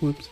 Whoops.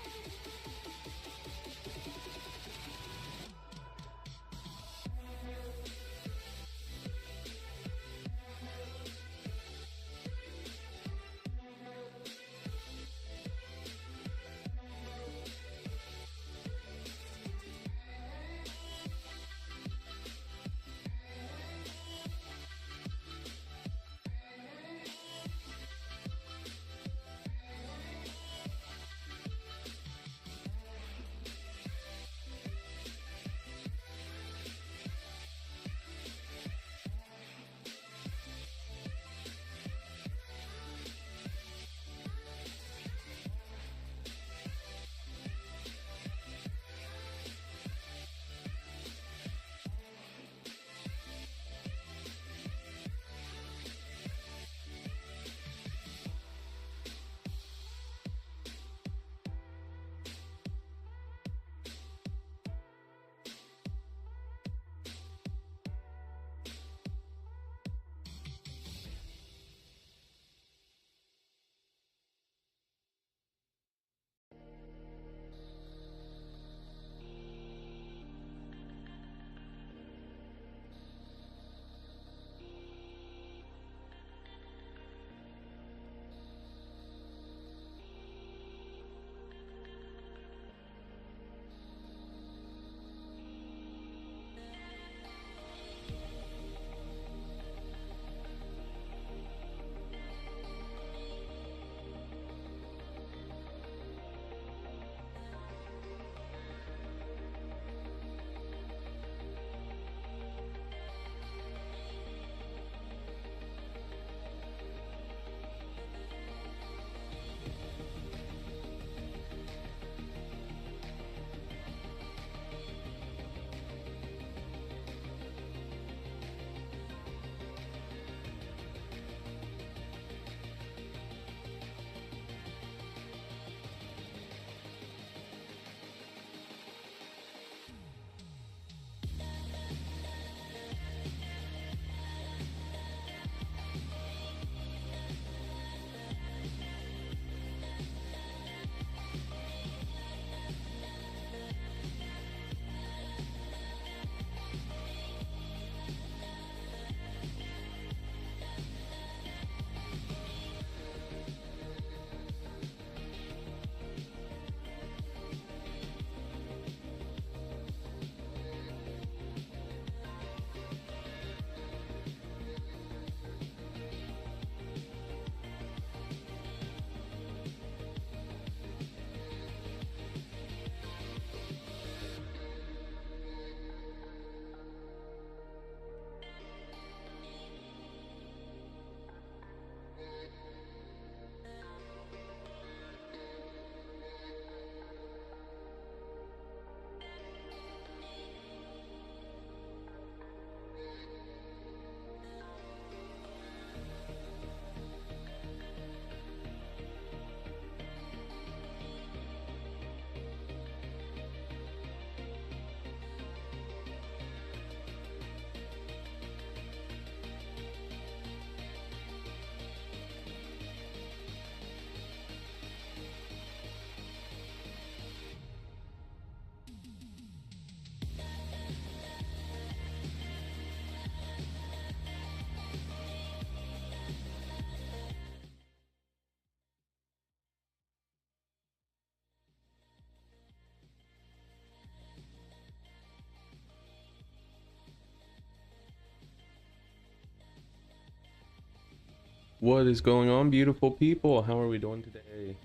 What is going on, beautiful people? How are we doing today?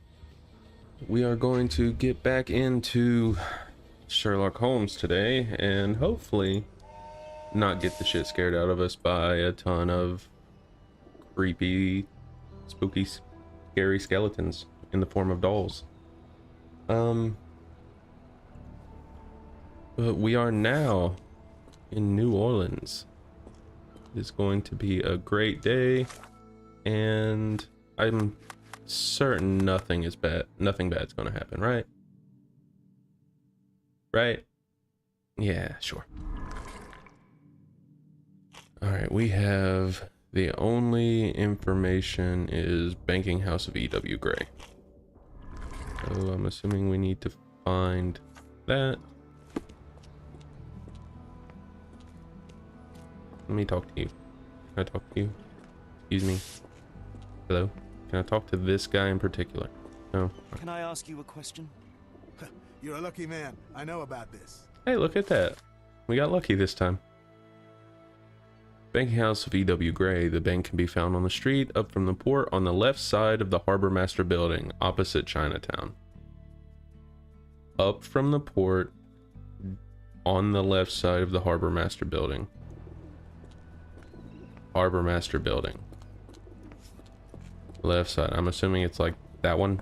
We are going to get back into Sherlock Holmes today and hopefully not get the shit scared out of us by a ton of creepy, spooky, scary skeletons in the form of dolls. But we are now in New Orleans. It's going to be a great day, and I'm certain nothing bad's gonna happen, right? Right? Yeah, sure. All right, we have the only information is banking house of E.W. Gray. So I'm assuming we need to find that. Let me talk to you. Can I talk to you? Excuse me. Hello? Can I talk to this guy in particular? No. Can I ask you a question? You're a lucky man. I know about this. Hey, look at that. We got lucky this time. Banking house of E.W. Gray. The bank can be found on the street up from the port on the left side of the Harbor Master building, opposite Chinatown. Up from the port on the left side of the Harbor Master building. Harbor Master building. Left side. I'm assuming it's like that one.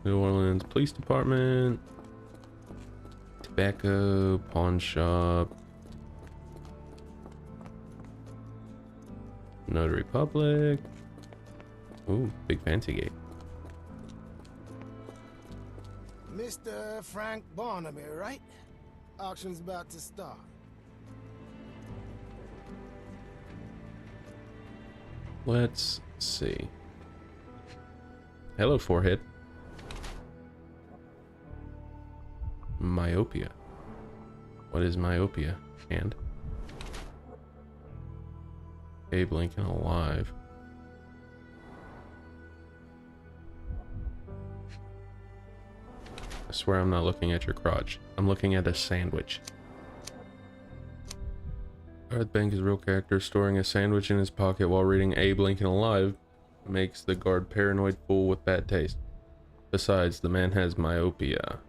New Orleans Police Department. Tobacco, pawn shop. Notary Public. Ooh, big fancy gate. Mr. Frank Barnaby, right? Auction's about to start. Let's see. Hello, forehead. Myopia. What is myopia? And Abe Lincoln alive. I swear I'm not looking at your crotch. I'm looking at a sandwich. Earth Bank is a real character. Storing a sandwich in his pocket while reading Abe Lincoln Alive makes the guard paranoid fool with bad taste. Besides, the man has myopia.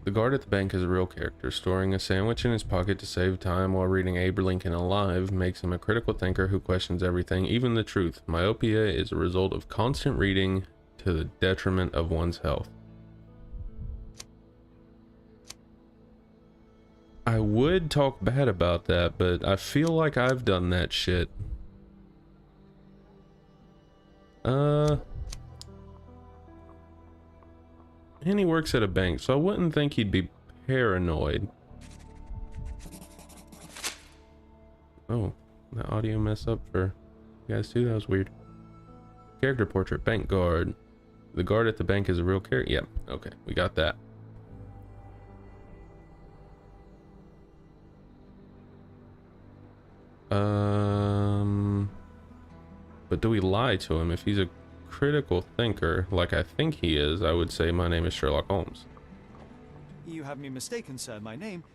The guard at the bank is a real character. Storing a sandwich in his pocket to save time while reading Abe Lincoln Alive makes him a critical thinker who questions everything, even the truth. Myopia is a result of constant reading to the detriment of one's health. I would talk bad about that, but I feel like I've done that shit. And he works at a bank, so I wouldn't think he'd be paranoid. Oh, the audio mess up for you guys too? That was weird. Character portrait, bank guard. The guard at the bank is a real character? Yep, okay, we got that. But do we lie to him? If he's a critical thinker, like I think he is, I would say my name is Sherlock Holmes. You have me mistaken, sir. My name...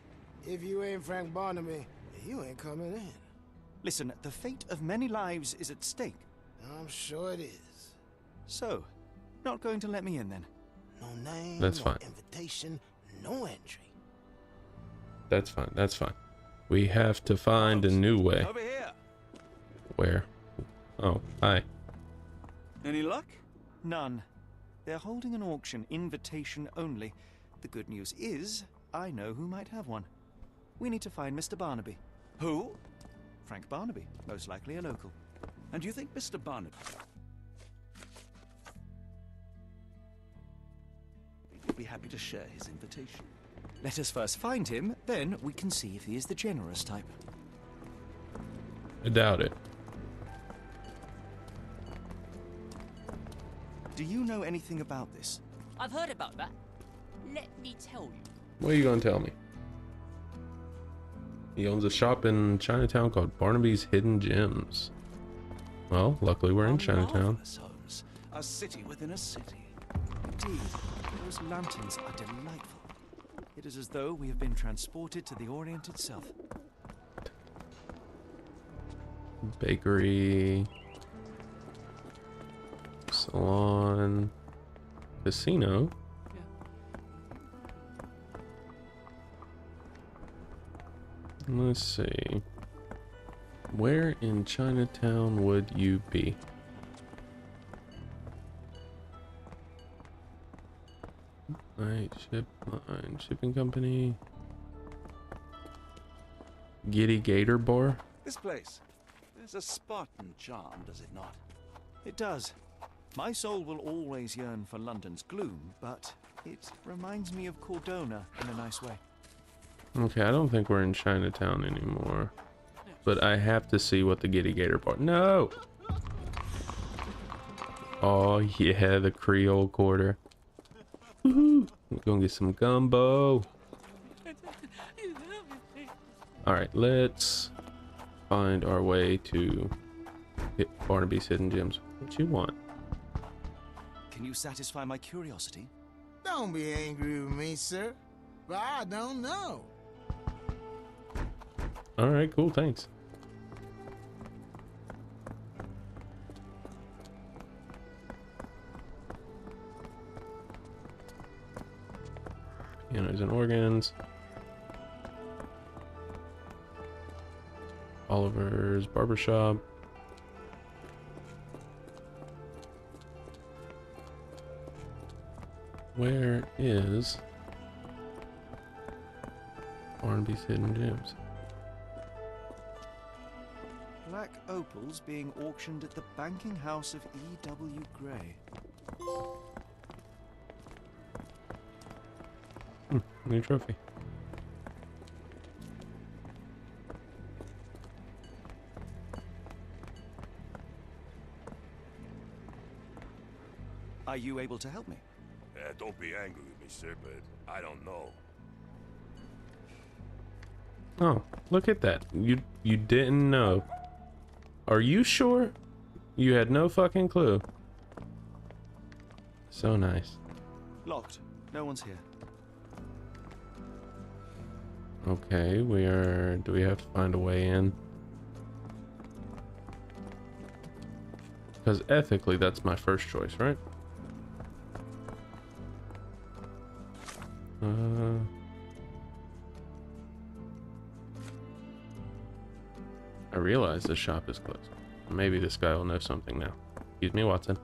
If you ain't Frank Barnaby, you ain't coming in. Listen, the fate of many lives is at stake. I'm sure it is. So, not going to let me in then? No name, That's no fine. invitation, no entry. That's fine, that's fine. We have to find a new way. Over here. Where? Oh, hi. Any luck? None. They're holding an auction, invitation only. The good news is, I know who might have one. We need to find Mr. Barnaby. Who? Frank Barnaby, most likely a local. And you think Mr. Barnaby would be happy to share his invitation? Let us first find him, then we can see if he is the generous type. I doubt it. Do you know anything about this? I've heard about that. Let me tell you. What are you gonna tell me? He owns a shop in Chinatown called Barnaby's Hidden Gems. Well, luckily we're in Chinatown. Marvelous, Holmes. A city within a city. Indeed, those lanterns are delightful. It is as though we have been transported to the Orient itself. Bakery. Salon. Casino. Let's see. Where in Chinatown would you be? Night ship line shipping company. Giddy Gator Bar. This place. There's a Spartan charm, does it not? It does. My soul will always yearn for London's gloom, but it reminds me of Cordona in a nice way. Okay, I don't think we're in Chinatown anymore. but I have to see what the Giddy Gator part. No. Oh yeah, the Creole Quarter. Woohoo! We're gonna get some gumbo. All right, let's find our way to hit Barnaby's hidden gems. What you want? Can you satisfy my curiosity? Don't be angry with me, sir. But I don't know. All right, cool, thanks. Pianos and organs. Oliver's barbershop. Where is Barnaby's hidden gems? Black opals being auctioned at the banking house of E.W. Gray. New trophy. Are you able to help me? Don't be angry with me, sir, but I don't know. Oh, look at that. You didn't know. Are you sure? You had no fucking clue. So nice. Locked. No one's here. Okay, do we have to find a way in? Because ethically, that's my first choice, right? I realize this shop is closed. Maybe this guy will know something now. Excuse me, Watson.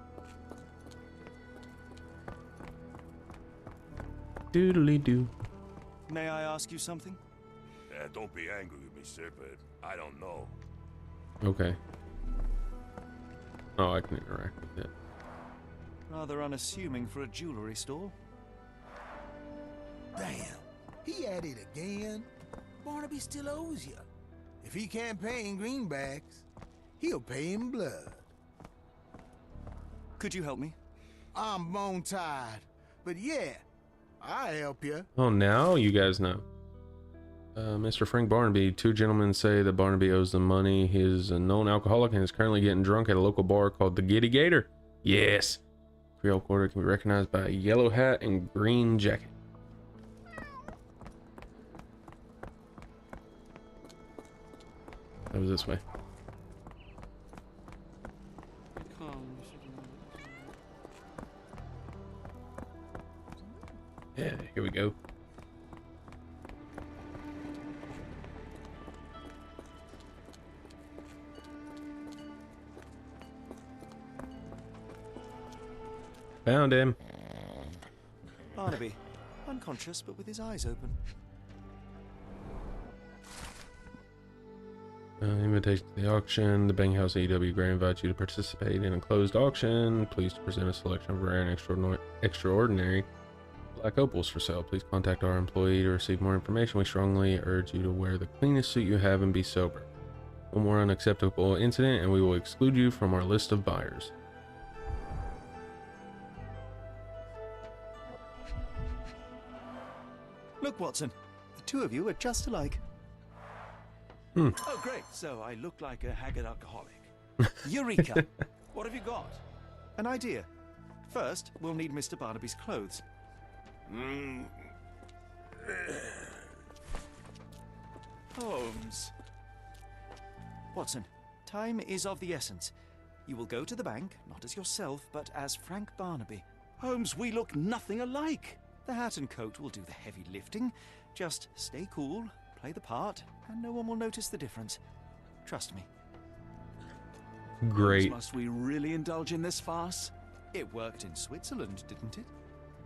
Doodly doo. May I ask you something? Don't be angry with me, sir, but I don't know. Okay. Oh, I can interact with it. Rather unassuming for a jewelry store. Damn. He at it again. Barnaby still owes you. If he can't pay in greenbacks, he'll pay in blood. Could you help me? I'm bone tired. But yeah, I'll help you. Oh, now you guys know. Mr. Frank Barnaby, two gentlemen say that Barnaby owes them money. He is a known alcoholic and is currently getting drunk at a local bar called the Giddy Gator. Yes. Creole Quarter can be recognized by a yellow hat and green jacket. That was this way. Yeah, here we go. Found him. Barnaby, unconscious but with his eyes open. Invitation to the auction. The bank house AEW Gray invites you to participate in a closed auction. Please present a selection of rare and extraordinary black opals for sale. Please contact our employee to receive more information. We strongly urge you to wear the cleanest suit you have and be sober. One more unacceptable incident and we will exclude you from our list of buyers. Look, Watson. The two of you are just alike. Oh, great. So I look like a haggard alcoholic. Eureka! What have you got? An idea. First, we'll need Mr. Barnaby's clothes. Holmes. Watson, time is of the essence. You will go to the bank, not as yourself, but as Frank Barnaby. Holmes, we look nothing alike. The hat and coat will do the heavy lifting. Just stay cool, play the part, and no one will notice the difference. Trust me. Great. Holmes, must we really indulge in this farce? It worked in Switzerland, didn't it?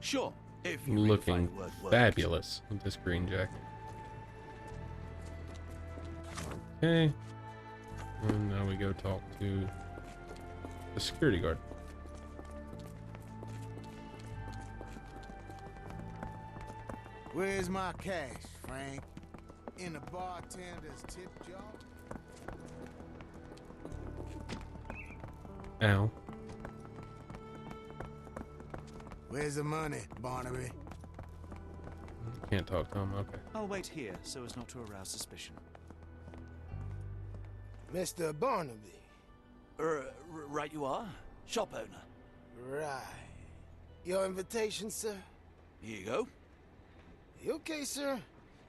Sure, if you Looking redefine the word worked. fabulous with this green jacket. Okay. And now we go talk to the security guard. Where's my cash, Frank? In the bartender's tip jar? Ow. Where's the money, Barnaby? Can't talk to him. Okay. I'll wait here so as not to arouse suspicion. Mr. Barnaby. Right you are. Shop owner. Right. Your invitation, sir? Here you go. You okay, sir?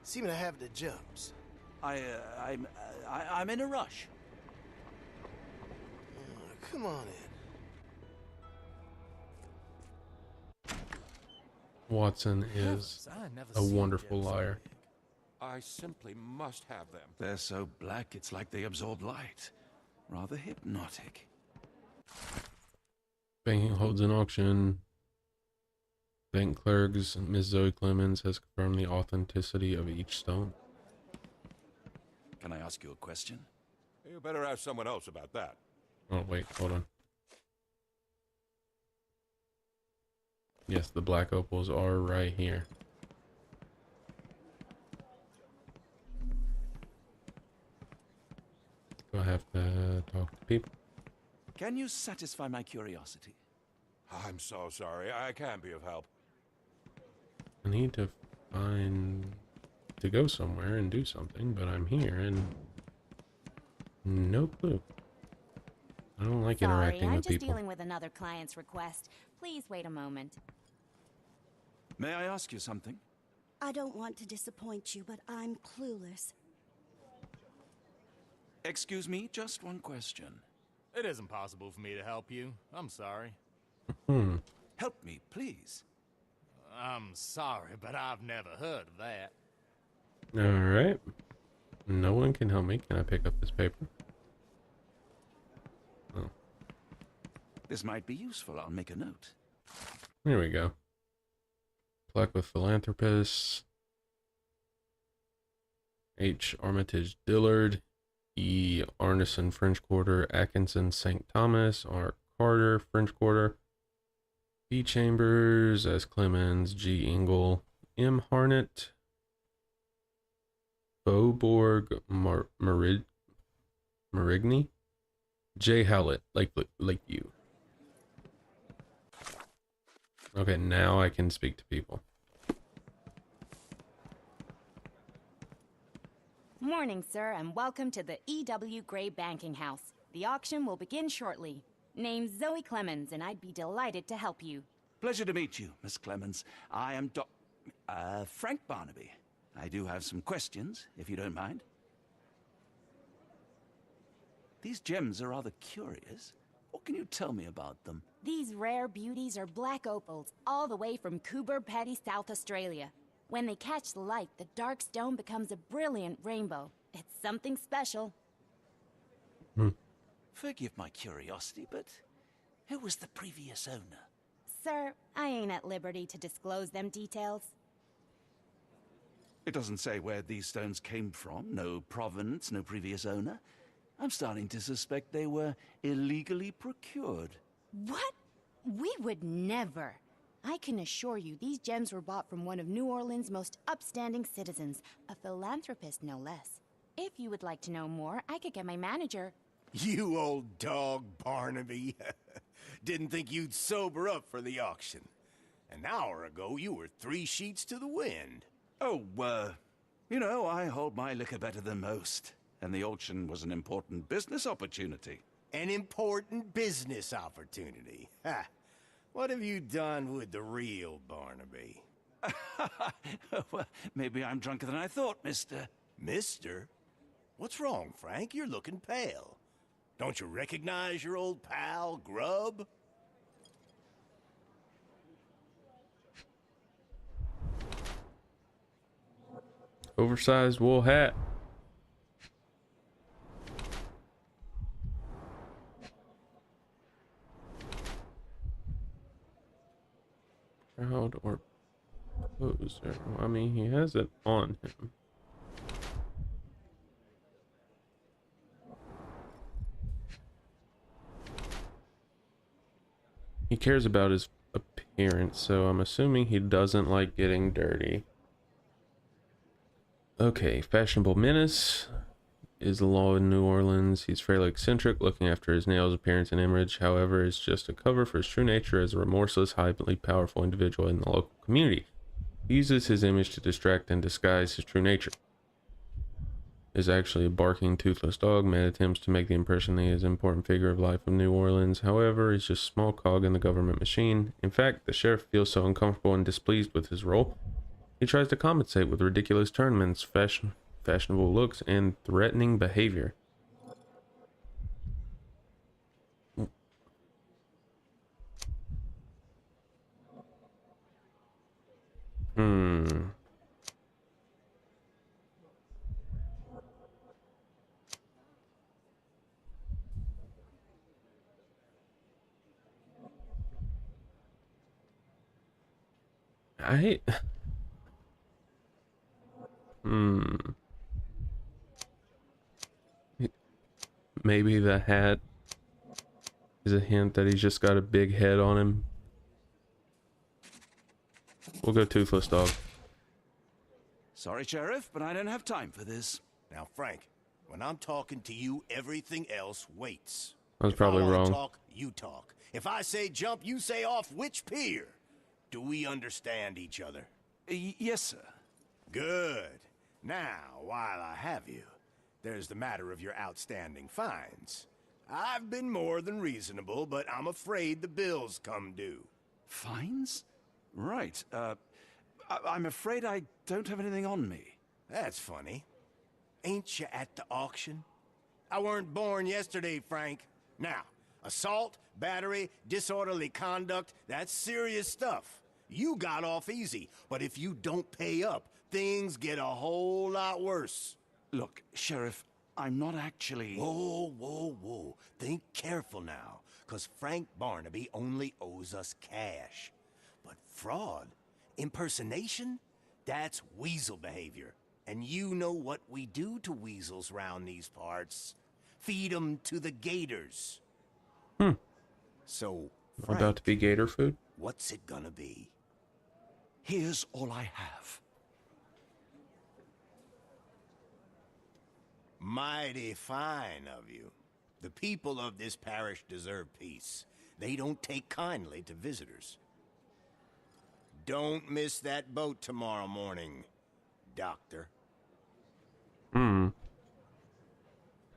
Seem to have the jumps. I'm in a rush. Come on in. Watson is a wonderful liar. I simply must have them. They're so black it's like they absorb light. Rather hypnotic. Banking holds an auction. Bank clerks Miss Zoe Clemens has confirmed the authenticity of each stone. Can I ask you a question? You better ask someone else about that. Oh wait, hold on. Yes, the black opals are right here. Do I have to talk to people? Can you satisfy my curiosity? I'm so sorry. I can't be of help. I need to go somewhere and do something, but I'm here and no clue. I don't like interacting I'm with just people. dealing with another client's request. Please wait a moment. May I ask you something? I don't want to disappoint you, but I'm clueless. Excuse me, just one question. It isn't possible for me to help you. I'm sorry. Help me, please. I'm sorry, but I've never heard of that. Alright. No one can help me. Can I pick up this paper? Oh, This might be useful. I'll make a note. there we go. Plaque with philanthropists. H. Armitage Dillard. E. Arneson, French Quarter. Atkinson, St. Thomas. R. Carter, French Quarter. B. Chambers, S. Clemens. G. Engel. M. Harnett. Boborg, Marigny. J. Howlett, Lakeview. Okay, now I can speak to people. Morning, sir, and welcome to the E.W. Gray Banking House. The auction will begin shortly. Name's Zoe Clemens, and I'd be delighted to help you. Pleasure to meet you, Miss Clemens. I am Frank Barnaby. I do have some questions, if you don't mind. These gems are rather curious. What can you tell me about them? These rare beauties are black opals, all the way from Coober Pedy, South Australia. When they catch the light, the dark stone becomes a brilliant rainbow. It's something special. Forgive my curiosity, but who was the previous owner? Sir, I ain't at liberty to disclose them details. It doesn't say where these stones came from. No provenance, no previous owner. I'm starting to suspect they were illegally procured. What? We would never. I can assure you these gems were bought from one of New Orleans' most upstanding citizens, a philanthropist no less. If you would like to know more, I could get my manager. You old dog, Barnaby. Didn't think you'd sober up for the auction. An hour ago, you were 3 sheets to the wind. Oh, you know, I hold my liquor better than most. And the auction was an important business opportunity. An important business opportunity. Ha! What have you done with the real Barnaby? Well, maybe I'm drunker than I thought, mister. Mister? What's wrong, Frank? You're looking pale. Don't you recognize your old pal, Grub? Oversized wool hat. Proud or poser? I mean, he has it on him. He cares about his appearance, so I'm assuming he doesn't like getting dirty. Okay, fashionable menace. is the law in New Orleans. He's fairly eccentric, looking after his nails, appearance, and image, however, is just a cover for his true nature as a remorseless, highly powerful individual in the local community. He uses his image to distract and disguise his true nature. Is actually a barking, toothless dog. Man attempts to make the impression that he is an important figure of life of New Orleans. However, he's just a small cog in the government machine. In fact, the sheriff feels so uncomfortable and displeased with his role, he tries to compensate with ridiculous tournaments, fashionable looks, and threatening behavior. I maybe the hat is a hint that he's just got a big head on him. We'll go toothless dog. Sorry, Sheriff, but I don't have time for this. Now, Frank, when I'm talking to you, everything else waits. I was probably if I wanna wrong. talk, you talk. If I say jump, you say off which pier. Do we understand each other? Yes, sir. Good. Now, while I have you, there's the matter of your outstanding fines. I've been more than reasonable, but I'm afraid the bills come due. Fines? Right. I'm afraid I don't have anything on me. That's funny. Ain't you at the auction? I weren't born yesterday, Frank. Now, assault, battery, disorderly conduct, that's serious stuff. You got off easy, but if you don't pay up, things get a whole lot worse. Look, Sheriff, I'm not actually... Whoa, whoa, whoa. Think careful now, 'cause Frank Barnaby only owes us cash. But fraud, impersonation, that's weasel behavior. And you know what we do to weasels round these parts. Feed 'em to the gators. So, Frank, About to be gator food? what's it gonna be? Here's all I have. Mighty fine of you. The people of this parish deserve peace. They don't take kindly to visitors. Don't miss that boat tomorrow morning, Doctor.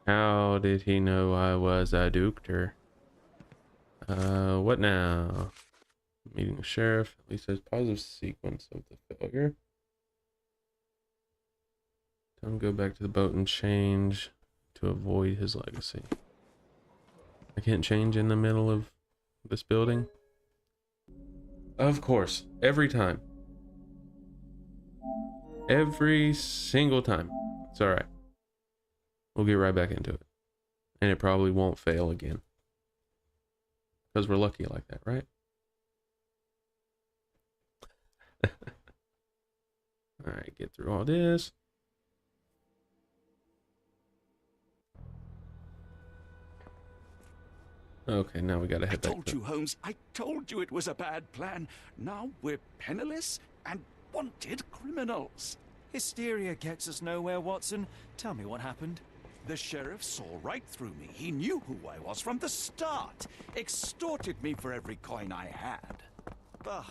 How did he know I was a doctor? What now? Meeting the sheriff. At least there's positive sequence of the failure. Don't go back to the boat and change to avoid his legacy. I can't change in the middle of this building. Of course, every time. Every single time. It's alright. We'll get right back into it. And it probably won't fail again. Because we're lucky like that, right? Alright, get through all this. Okay, now we gotta I head back. told you, Holmes. I told you it was a bad plan. Now we're penniless and wanted criminals. Hysteria gets us nowhere, Watson. Tell me what happened. The sheriff saw right through me. He knew who I was from the start. Extorted me for every coin I had. Bah,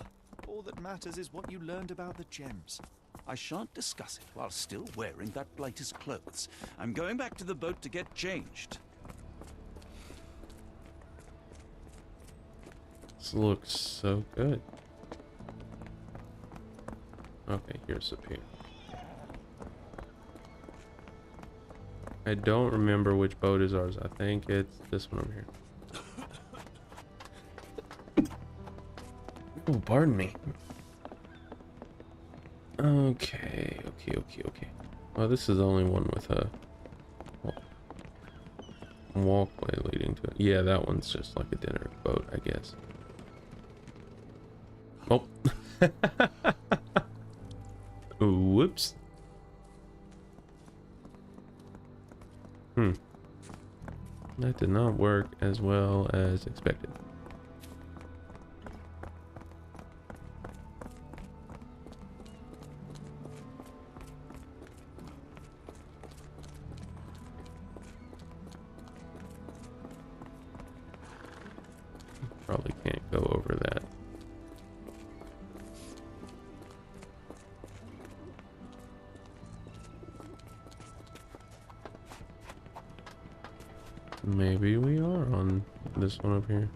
all that matters is what you learned about the gems. I shan't discuss it while still wearing that blighter's clothes. I'm going back to the boat to get changed. This looks so good. Okay, here's the pier. I don't remember which boat is ours. I think it's this one over here. Oh, pardon me. Okay. Well, this is the only one with a walkway leading to it. Yeah, that one's just like a dinner boat, I guess. Oh. Whoops. That did not work as well as expected. Maybe we are on this one up here.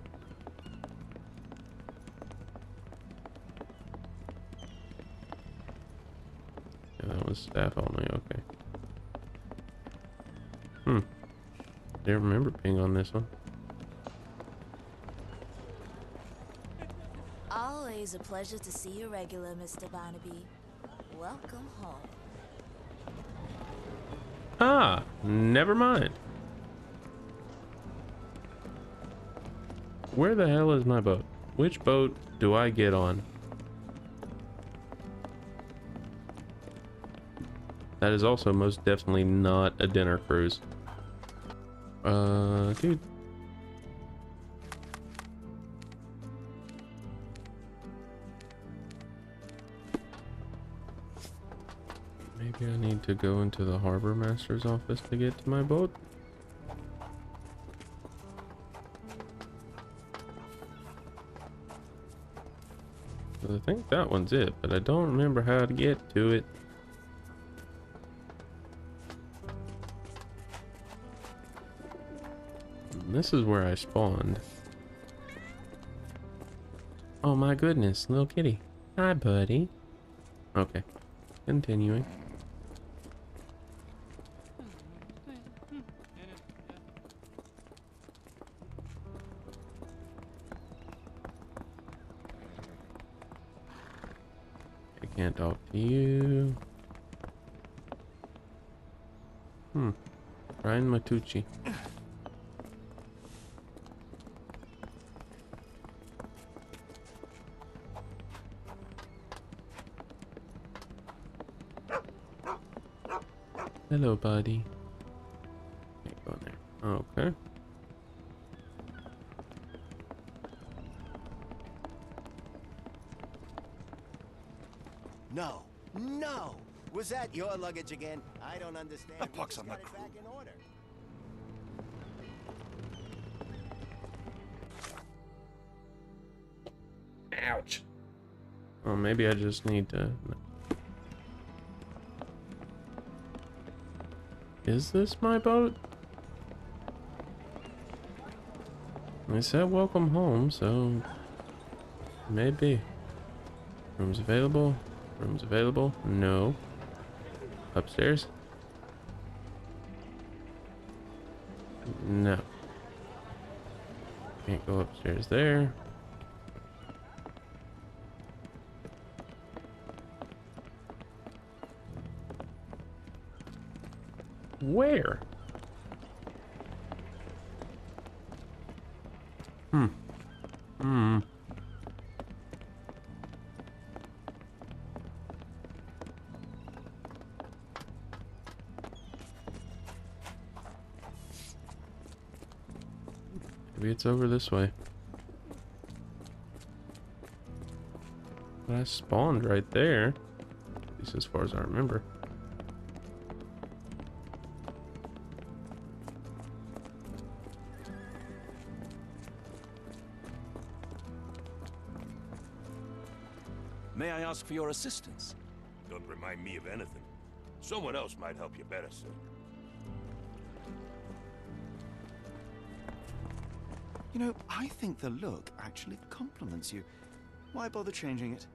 Yeah, that was staff only, okay. Didn't remember being on this one. Always a pleasure to see you regular, Mr. Barnaby. Welcome home. Ah, never mind. Where the hell is my boat? Which boat do I get on? That is also most definitely not a dinner cruise. Dude. Maybe I need to go into the harbor master's office to get to my boat. I think that one's it, but I don't remember how to get to it. This is where I spawned. Oh my goodness, little kitty. Hi, buddy. Okay, continuing. I can't talk to you. Ryan Matucci. Hello, buddy. Can't go in there. Okay. No, no! Was that your luggage again? I don't understand. A We pox just on got the it crew. back in order. Ouch. Oh, maybe I just need to... Is this my boat? I said welcome home, so... Maybe. Rooms available? Rooms available? No. Upstairs? No. Can't go upstairs there. Where? Maybe it's over this way. But I spawned right there. At least as far as I remember. May I ask for your assistance? Don't remind me of anything. Someone else might help you better, sir. You know, I think the look actually compliments you. Why bother changing it?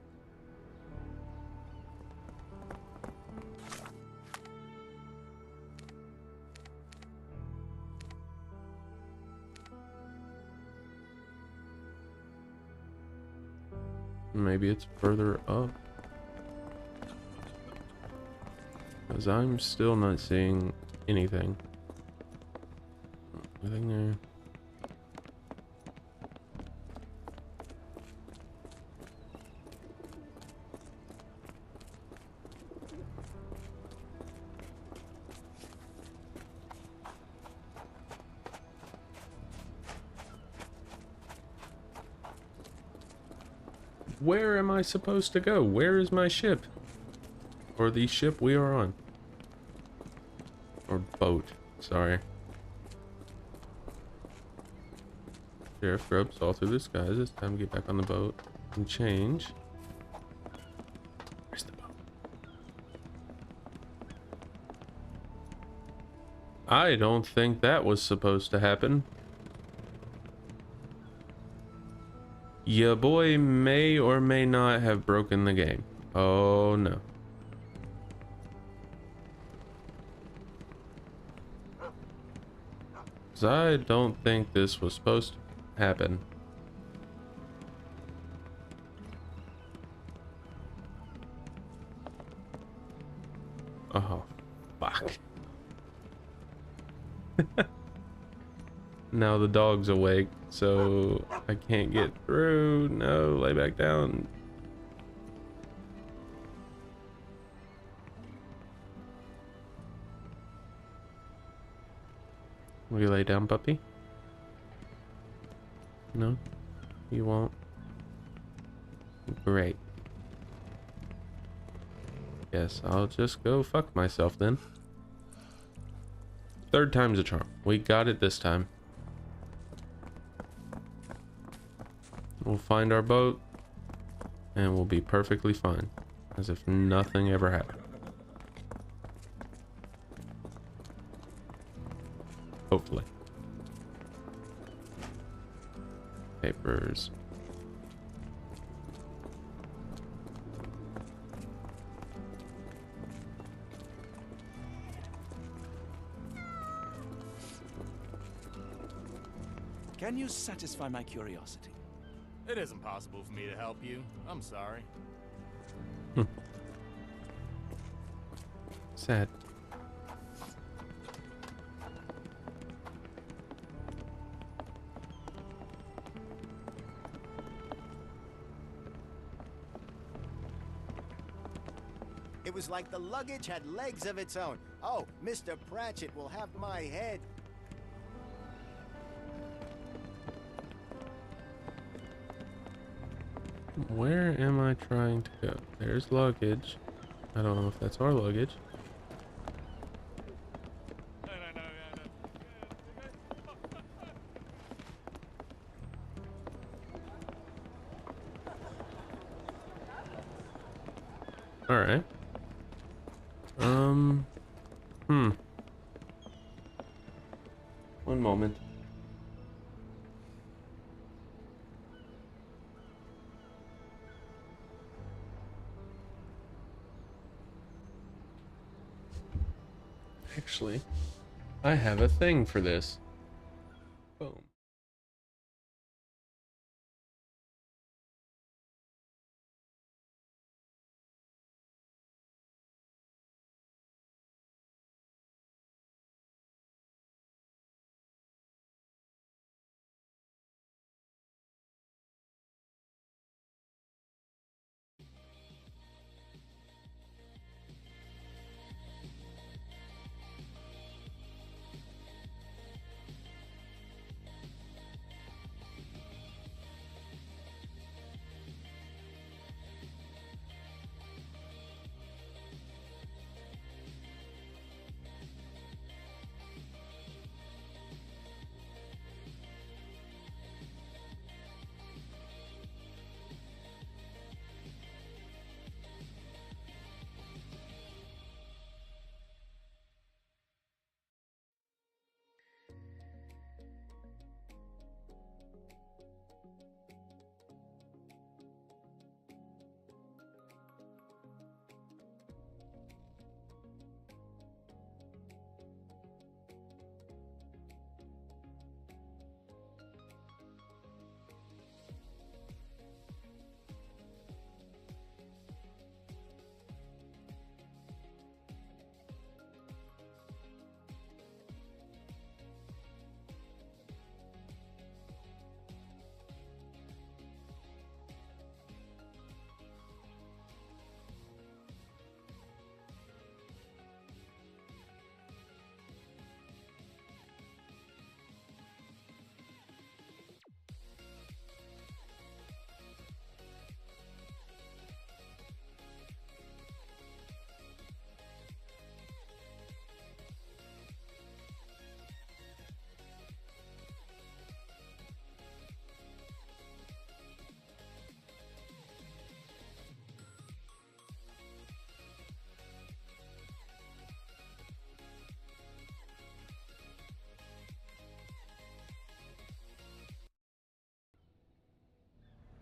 Maybe it's further up. Because I'm still not seeing anything. Nothing there. Where am I supposed to go? Where is my ship? Or the ship we are on? Or boat, sorry. Sheriff Grubb saw through the skies. It's time to get back on the boat and change. Where's the boat? I don't think that was supposed to happen. Your boy may or may not have broken the game. Oh no. 'Cause I don't think this was supposed to happen. Oh, fuck. Now the dog's awake, so I can't get through. No, lay back down. Will you lay down, puppy? No? You won't? Great. Yes, I'll just go fuck myself then. Third time's a charm. We got it this time. We'll find our boat and we'll be perfectly fine, as if nothing ever happened. Hopefully. Papers. Can you satisfy my curiosity? It isn't possible for me to help you. I'm sorry. Sad. It was like the luggage had legs of its own. Oh, Mr. Pratchett will have my head. Where am I trying to go? There's luggage. I don't know if that's our luggage. All right. One moment. Actually, I have a thing for this. Boom.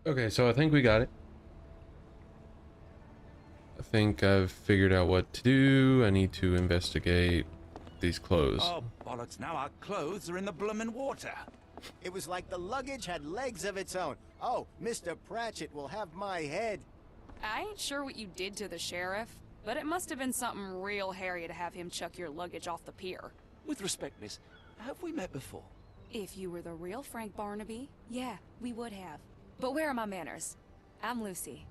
Okay, so I think we got it. I think I've figured out what to do. I need to investigate these clothes. Oh, bollocks, now our clothes are in the bloomin' water. It was like the luggage had legs of its own. Oh, Mr. Pratchett will have my head. I ain't sure what you did to the sheriff, but it must have been something real hairy to have him chuck your luggage off the pier. With respect, miss, have we met before? If you were the real Frank Barnaby, yeah, we would have. But where are my manners? I'm Lucy.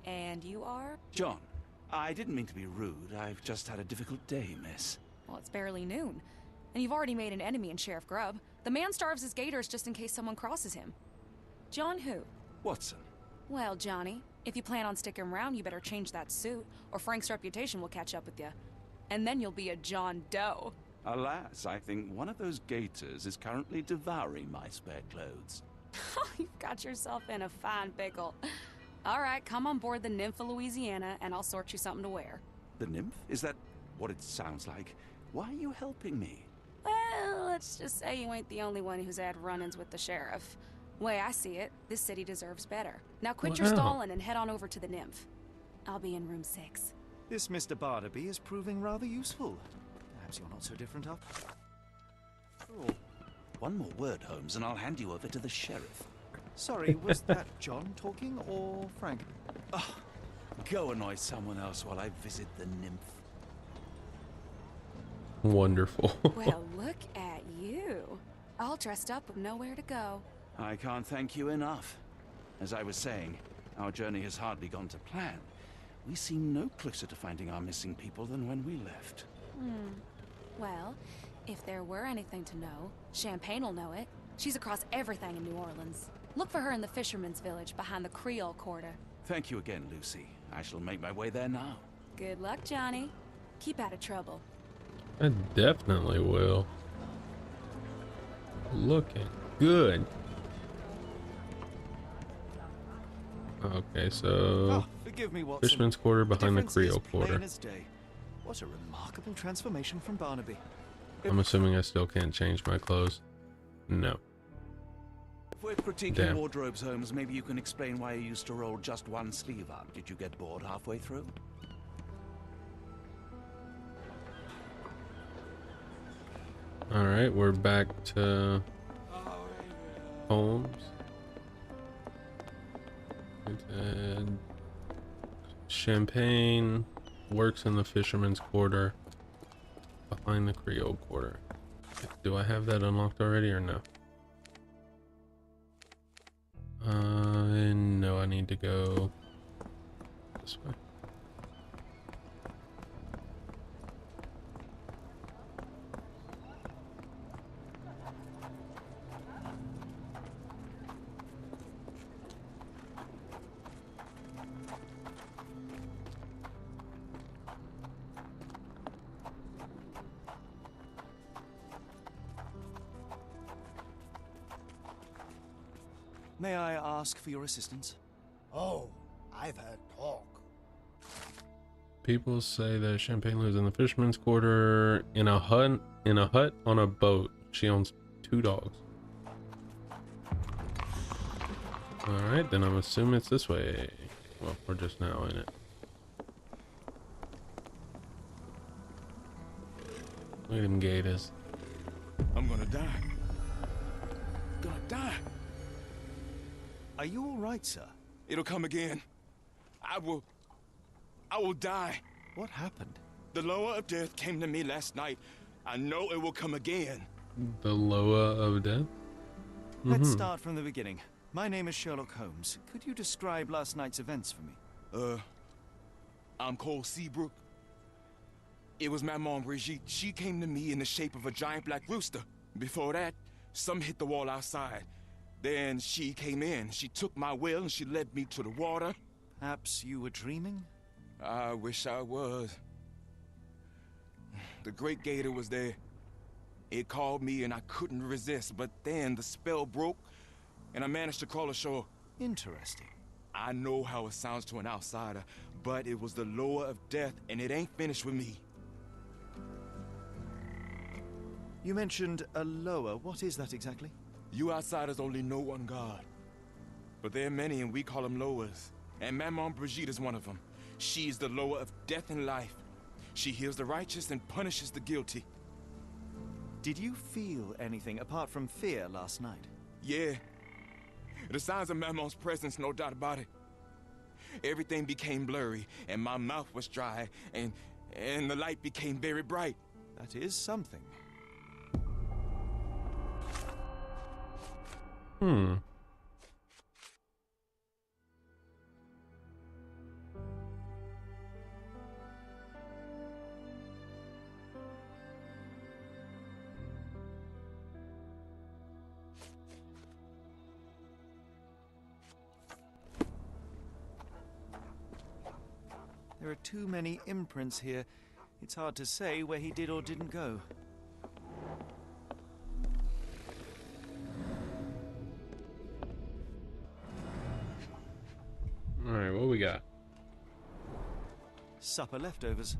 And you are? John, I didn't mean to be rude. I've just had a difficult day, miss. Well, it's barely noon. And you've already made an enemy in Sheriff Grubb. The man starves his gators just in case someone crosses him. John who? Watson. Well, Johnny, if you plan on sticking around, you better change that suit, or Frank's reputation will catch up with you. And then you'll be a John Doe. Alas, I think one of those gators is currently devouring my spare clothes. You've got yourself in a fine pickle. All right, come on board the Nymph of Louisiana, and I'll sort you something to wear. The nymph? Is that what it sounds like? Why are you helping me? Well, let's just say you ain't the only one who's had run-ins with the sheriff. Way I see it, this city deserves better. Now quit your stalling and head on over to the Nymph. I'll be in room 6. This Mr. Barnaby is proving rather useful. Perhaps you're not so different after all. One more word, Holmes, and I'll hand you over to the sheriff. Sorry, was that John talking or Frank? Oh, go annoy someone else while I visit the nymph. Wonderful. Well, look at you. All dressed up with nowhere to go. I can't thank you enough. As I was saying, our journey has hardly gone to plan. We seem no closer to finding our missing people than when we left. Well, if there were anything to know, Champagne will know it. She's across everything in New Orleans. Look for her in the fisherman's village behind the Creole Quarter. Thank you again, Lucy. I shall make my way there now. Good luck, Johnny. Keep out of trouble. I definitely will. Looking good. Okay, so Oh, forgive me, Watson. Fisherman's Quarter behind the difference Creole is plain Quarter. as day. What a remarkable transformation from Barnaby. I'm assuming I still can't change my clothes. No. If we're critiquing Damn. wardrobes, Holmes, maybe you can explain why you used to roll just one sleeve up. Did you get bored halfway through? Alright, we're back to Holmes. And Champagne works in the Fisherman's Quarter behind the Creole Quarter. Do I have that unlocked already or no? No, I need to go this way. May I ask for your assistance? Oh, I've heard talk. People say that Champagne lives in the Fisherman's Quarter in a hut on a boat. She owns 2 dogs. Alright, then I'm assuming it's this way. Well, we're just now in it. Look at them gators. I'm gonna die. Gonna die. Are you all right, sir? It'll come again. I will die. What happened? The lower of death came to me last night. I know it will come again. The Loa of Death? Let's start from the beginning. My name is Sherlock Holmes. Could you describe last night's events for me? I'm Cole Seabrook. It was my mom, Brigitte. She came to me in the shape of a giant black rooster. Before that, some hit the wall outside. Then she came in. She took my will and she led me to the water. Perhaps you were dreaming? I wish I was. The Great Gator was there. It called me and I couldn't resist, but then the spell broke and I managed to crawl ashore. Interesting. I know how it sounds to an outsider, but it was the lower of death and it ain't finished with me. You mentioned a lower. What is that exactly? You outsiders only know one God. But there are many, and we call them lowers. And Maman Brigitte is one of them. She is the lower of death and life. She heals the righteous and punishes the guilty. Did you feel anything apart from fear last night? Yeah. The signs of Maman's presence, no doubt about it. Everything became blurry, and my mouth was dry, and the light became very bright. That is something. There are too many imprints here. It's hard to say where he did or didn't go. Alright, what we got? Supper leftovers.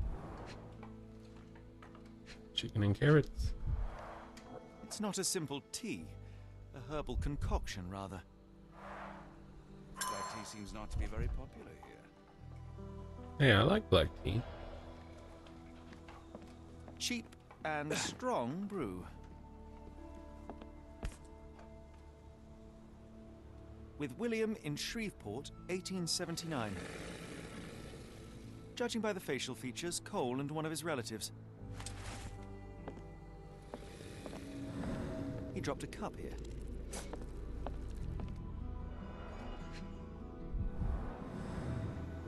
Chicken and carrots. It's not a simple tea. A herbal concoction, rather. Black tea seems not to be very popular here. Hey, I like black tea. Cheap and strong brew. With William in Shreveport, 1879. Judging by the facial features, Cole and one of his relatives. He dropped a cup here.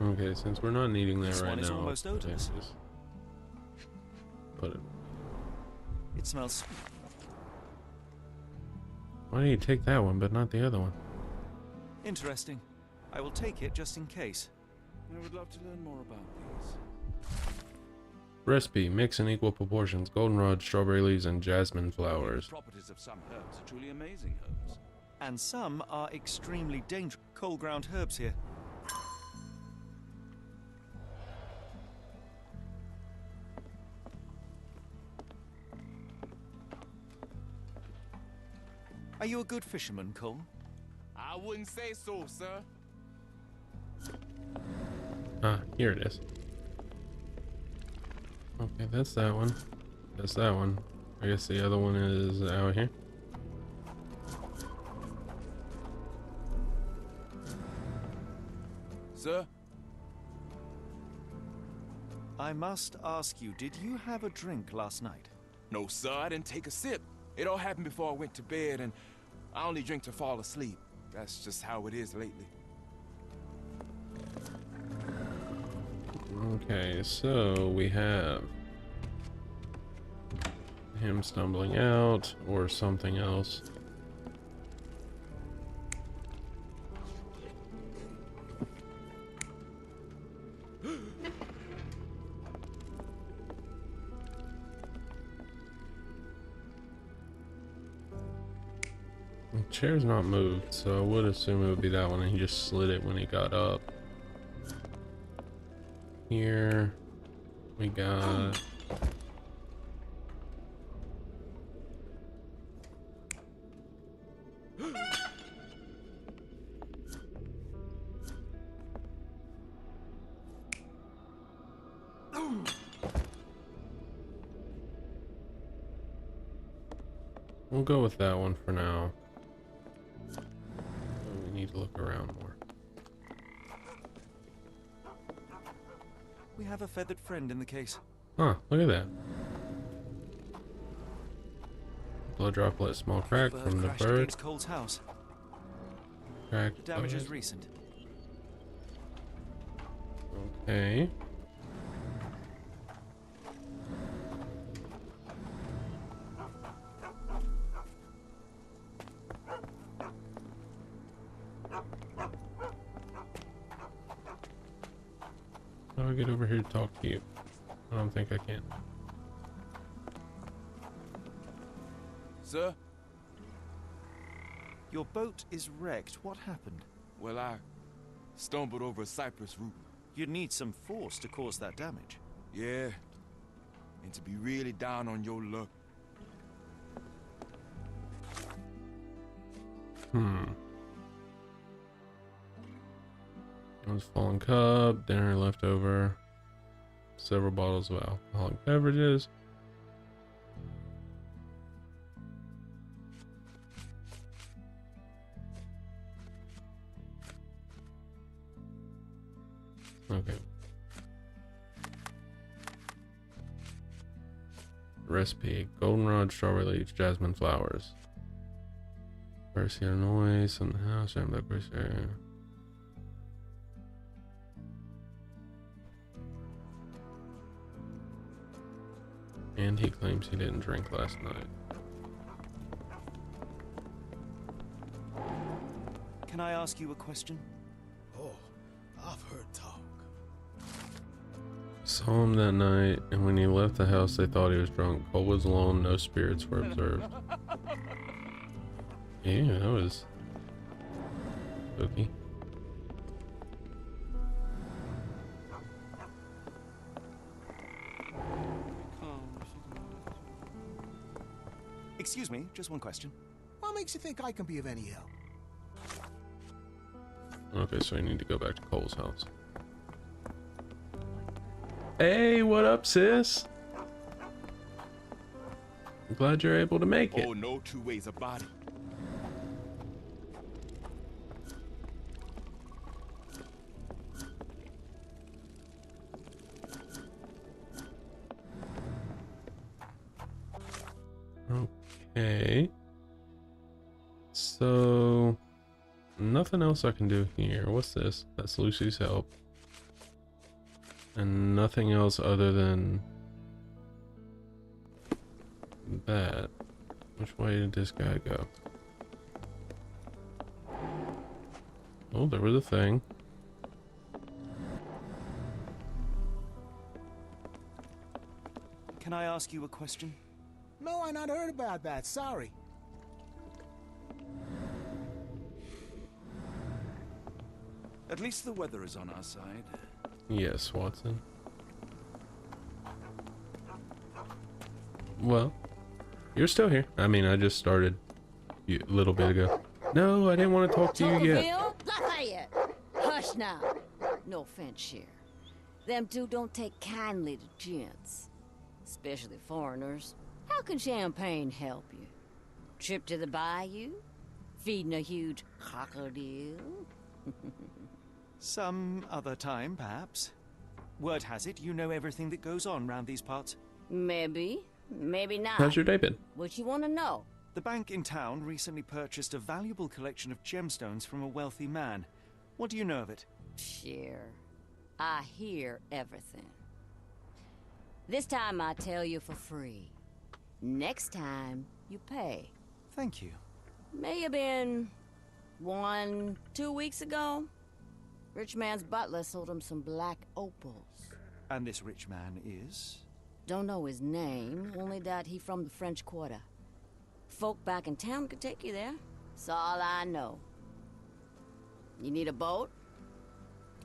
Okay, since we're not needing that This right one is now, almost odorless. just put it. It smells sweet. Why do you take that one but not the other one? Interesting. I will take it just in case. I would love to learn more about these. Recipe: mix in equal proportions goldenrod, strawberry leaves, and jasmine flowers. The properties of some herbs are truly amazing herbs. And some are extremely dangerous. Cold ground herbs here. Are you a good fisherman, Cole? I wouldn't say so, sir. Ah, here it is. Okay, that's that one. That's that one. I guess the other one is out here. Sir? I must ask you, did you have a drink last night? No, sir, I didn't take a sip. It all happened before I went to bed, and I only drink to fall asleep. That's just how it is lately. Okay, so we have him stumbling out or something else. The chair's not moved, so I would assume it would be that one, and he just slid it when he got up. Here we got we'll go with that one for now. We need to look around more. We have a feathered friend in the case. Huh, look at that. Blood droplet, small crack from the crashed bird. against Cole's house. Crack. Damage is blood. recent. Okay. How do I get over here to talk to you? I don't think I can. Sir? Your boat is wrecked. What happened? Well, I stumbled over a cypress root. You'd need some force to cause that damage. Yeah. And to be really down on your luck. One's fallen cup, dinner left over, several bottles of alcoholic beverages. Okay. Recipe: goldenrod, strawberry leaves, jasmine flowers. First, noise in the house. And he claims he didn't drink last night. Can I ask you a question? Oh, I've heard talk. Saw him that night, and when he left the house, they thought he was drunk. Cole was alone, no spirits were observed. Yeah, that was spooky. Excuse me, just one question. What makes you think I can be of any help? Okay, so I need to go back to Cole's house. Hey, what up, sis? I'm glad you're able to make it. Oh, no two ways about it. Okay. So, nothing else I can do here. What's this? That's Lucy's help. And nothing else other than that. Which way did this guy go? Oh, there was a thing. Can I ask you a question? No, I not heard about that. Sorry. At least the weather is on our side. Yes, Watson. Well, you're still here. I mean, I just started a little bit ago. No, I didn't want to talk to you yet. Lafayette! Hush now. No offense, Sheriff. Them two don't take kindly to gents. Especially foreigners. How can champagne help you? Trip to the bayou? Feeding a huge crocodile? Some other time, perhaps. Word has it, you know everything that goes on round these parts. Maybe. Maybe not. How's your day been? What you want to know? The bank in town recently purchased a valuable collection of gemstones from a wealthy man. What do you know of it? Sure. I hear everything. This time I tell you for free. Next time, you pay. Thank you. May have been 2 weeks ago. Rich man's butler sold him some black opals. And this rich man is? Don't know his name, only that he from the French Quarter. Folk back in town could take you there. That's all I know. You need a boat?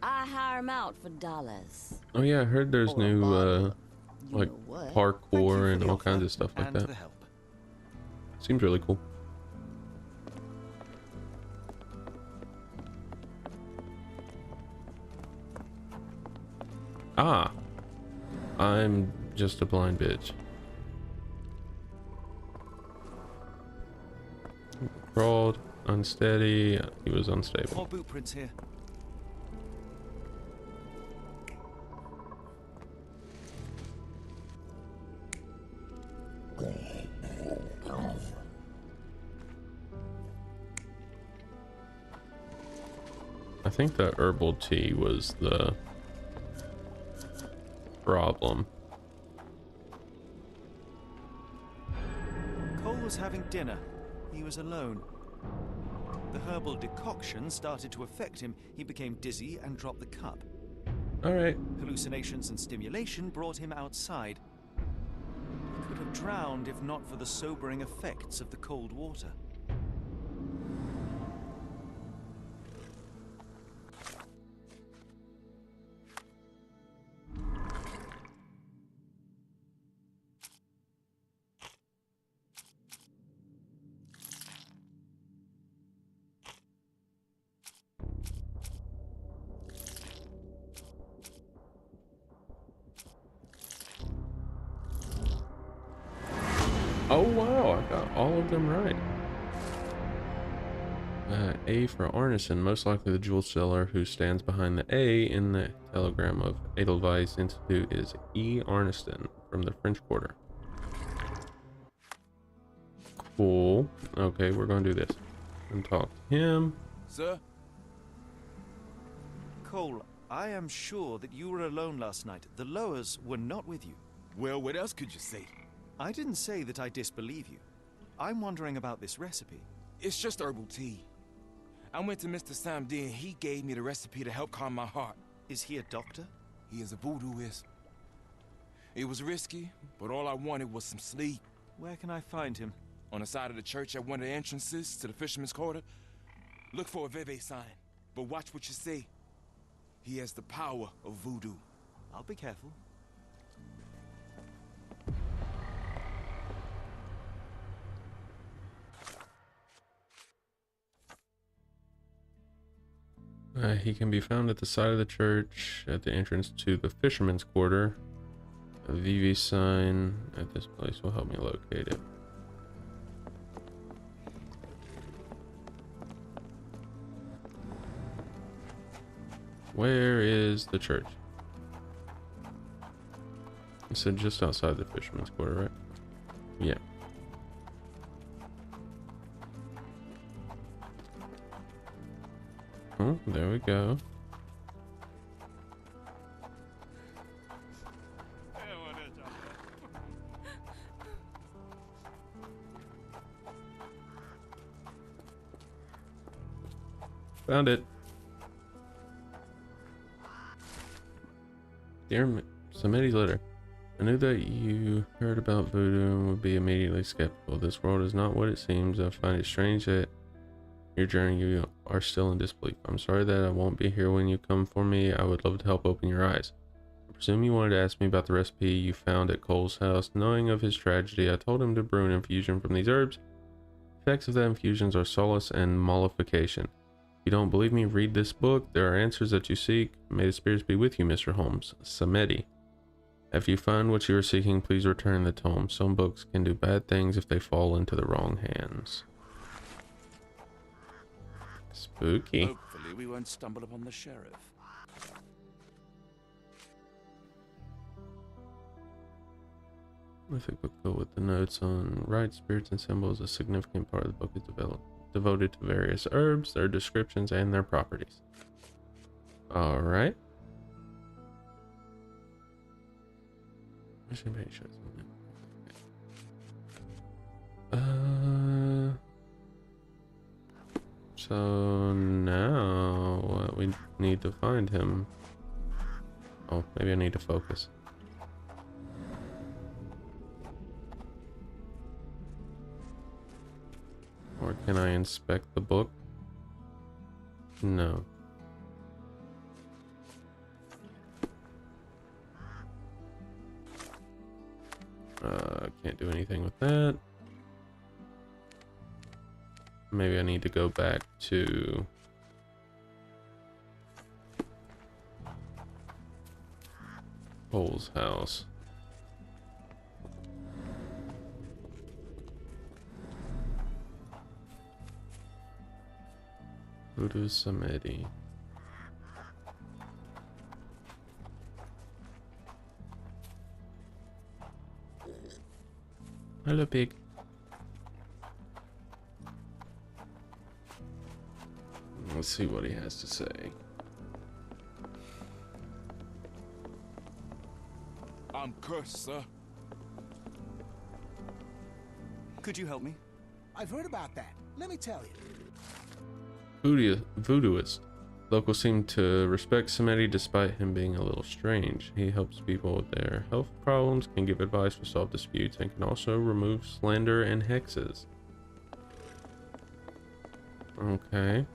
I hire him out for dollars. Oh yeah, I heard there's new like parkour and all offer kinds of stuff like and that. the help. Seems really cool. Ah, I'm just a blind bitch. Crawled, unsteady. He was unstable. More boot prints here. I think the herbal tea was the problem. Cole was having dinner. He was alone. The herbal decoction started to affect him. He became dizzy and dropped the cup. All right. Hallucinations and stimulation brought him outside. He could have drowned if not for the sobering effects of the cold water. Oh wow, I got all of them right. A for Arneson, most likely the jewel seller who stands behind the A in the telegram of Edelweiss Institute is E. Arneson from the French Quarter. Cool. Okay, we're going to do this and talk to him. Sir? Cole, I am sure that you were alone last night. The Lowers were not with you. Well, what else could you say? I didn't say that I disbelieve you. I'm wondering about this recipe. It's just herbal tea. I went to Mr. Samdi and he gave me the recipe to help calm my heart. Is he a doctor? He is a voodooist. It was risky, but all I wanted was some sleep. Where can I find him? On the side of the church at one of the entrances to the Fisherman's Quarter. Look for a Veve sign, but watch what you say. He has the power of voodoo. I'll be careful. He can be found at the side of the church at the entrance to the Fisherman's Quarter. A VV sign at this place will help me locate it. Where is the church? You said just outside the Fisherman's Quarter, right? Yeah. Oh, there we go. Found it. Dear Samedi's letter. I knew that you heard about voodoo and would be immediately skeptical. This world is not what it seems. I find it strange that your journey you are still in disbelief. I'm sorry that I won't be here when you come for me. I would love to help open your eyes. I presume you wanted to ask me about the recipe you found at Cole's house. Knowing of his tragedy, I told him to brew an infusion from these herbs. The effects of that infusions are solace and mollification. If you don't believe me, read this book. There are answers that you seek. May the spirits be with you, Mr. Holmes. Samedi. If you find what you are seeking, please return the tome. Some books can do bad things if they fall into the wrong hands. Spooky. Hopefully we won't stumble upon the sheriff. I think we'll go with the notes on right spirits and symbols. A significant part of the book is devoted to various herbs, their descriptions, and their properties. Alright. So now we need to find him. Oh, maybe I need to focus. Or can I inspect the book? No. Can't do anything with that. Maybe I need to go back to Cole's house. Voodoo Samedi. Hello, pig. Let's see what he has to say. I'm cursed, sir. Could you help me? I've heard about that. Let me tell you. Voodooist. Locals seem to respect Samedi despite him being a little strange. He helps people with their health problems, can give advice for solve disputes, and can also remove slander and hexes. Okay.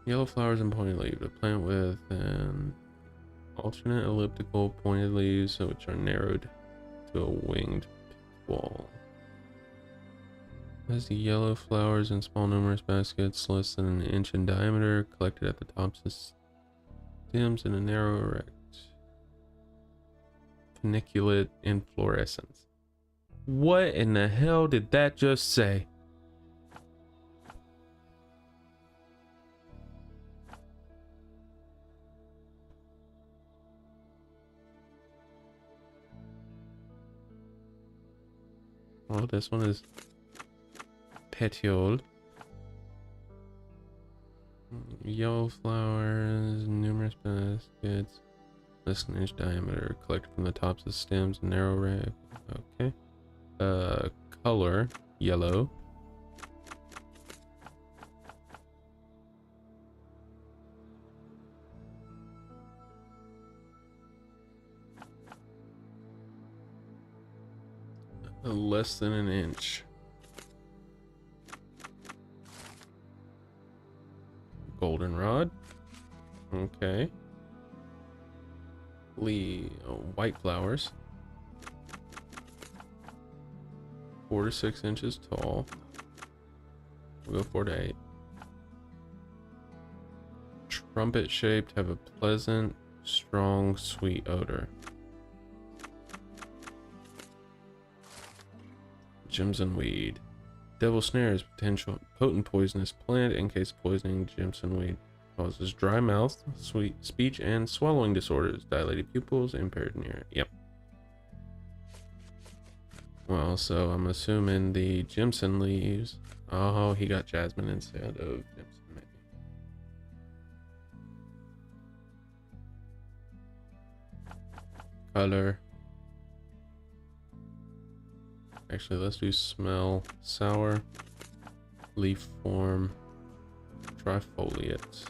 Yellow flowers and pointed leaves. A plant with an alternate elliptical pointed leaves which are narrowed to a winged wall. Has the yellow flowers in small numerous baskets less than an inch in diameter, collected at the tops of stems in a narrow erect paniculate inflorescence. What in the hell did that just say? Well, this one is petiole. Yellow flowers, numerous baskets, less than an inch diameter, collected from the tops of stems, narrow rack. Okay. Color yellow. Less than an inch. Goldenrod. Okay. White flowers. 4 to 6 inches tall. We'll go 4 to 8. Trumpet shaped, have a pleasant, strong, sweet odor. Jimson weed. Devil snare is potent poisonous plant. In case of poisoning, Jimson weed causes dry mouth, sweet speech, and swallowing disorders, dilated pupils, impaired hearing. Yep. Well, so I'm assuming the Jimson leaves. Oh, he got jasmine instead of Jimson, maybe. Color. Actually, let's do smell. Sour. Leaf form. Trifoliate.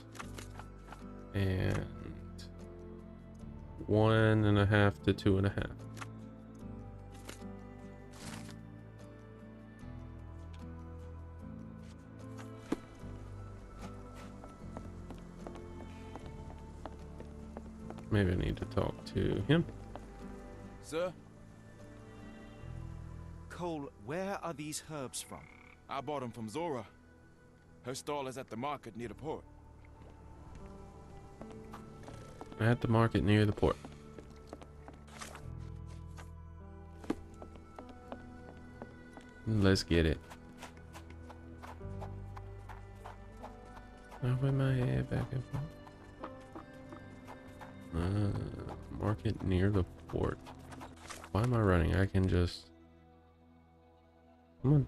And 1.5 to 2.5. Maybe I need to talk to him. Sir? Cole, where are these herbs from? I bought them from Zora. Her stall is at the market near the port. At the market near the port. Let's get it. I'll put my head back and forth. Market near the port. Why am I running? I can just... Come on.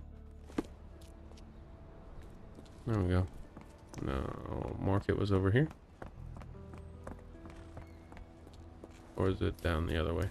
There we go. No, market was over here. Or is it down the other way?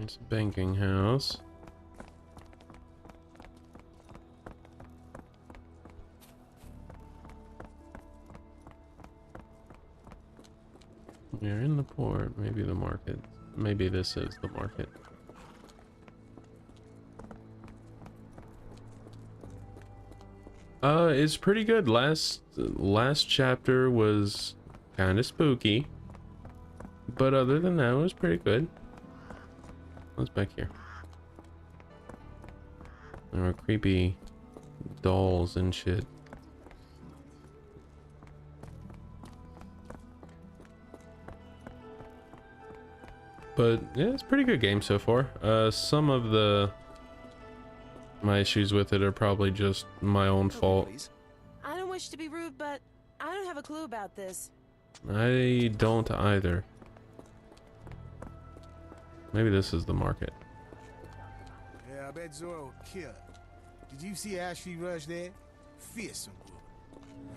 It's a banking house. We're in the port. Maybe the market. Maybe this is the market. It's pretty good. Last chapter was kind of spooky, but other than that, it was pretty good. What's back here? There are creepy dolls and shit. But yeah, it's a pretty good game so far. Some of my issues with it are probably just my own fault. I don't wish to be rude, but I don't have a clue about this. I don't either. Maybe this is the market. Yeah, I bet Zora will kill her. Did you see how she rushed there? Fearsome woman.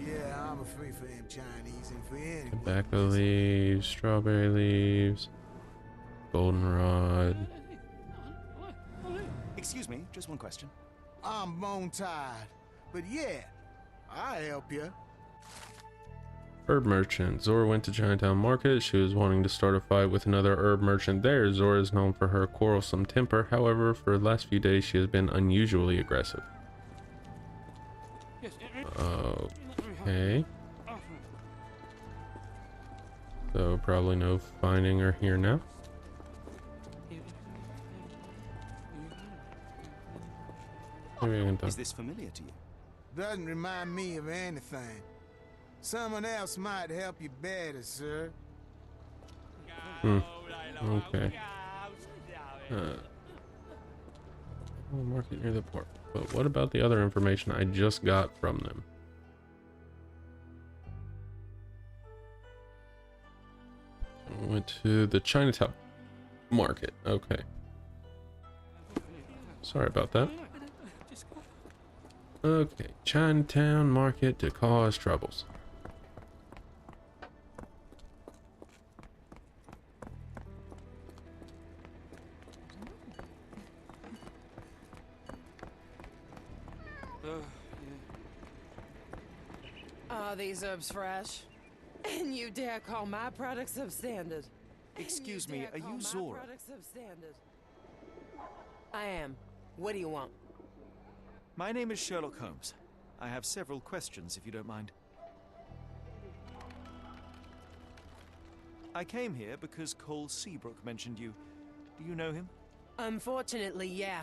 Yeah, I'm afraid for them Chinese and for anyone. Tobacco leaves, strawberry leaves, goldenrod. Excuse me, just one question. I'm bone tired, but yeah, I'll help you. Herb merchant. Zora went to Chinatown Market. She was wanting to start a fight with another herb merchant there. Zora is known for her quarrelsome temper. However, for the last few days, she has been unusually aggressive. Okay. So probably no finding her here now. Maybe I can talk. Is this familiar to you? Doesn't remind me of anything. Someone else might help you better, sir. Okay. Market near the port. But what about the other information I just got from them? I went to the Chinatown Market. Okay. Sorry about that. Okay, Chinatown Market to cause troubles. Are these herbs fresh? And you dare call my products substandard? Excuse me, are you Zora? I am. What do you want? My name is Sherlock Holmes. I have several questions, if you don't mind. I came here because Cole Seabrook mentioned you. Do you know him? Unfortunately, yeah.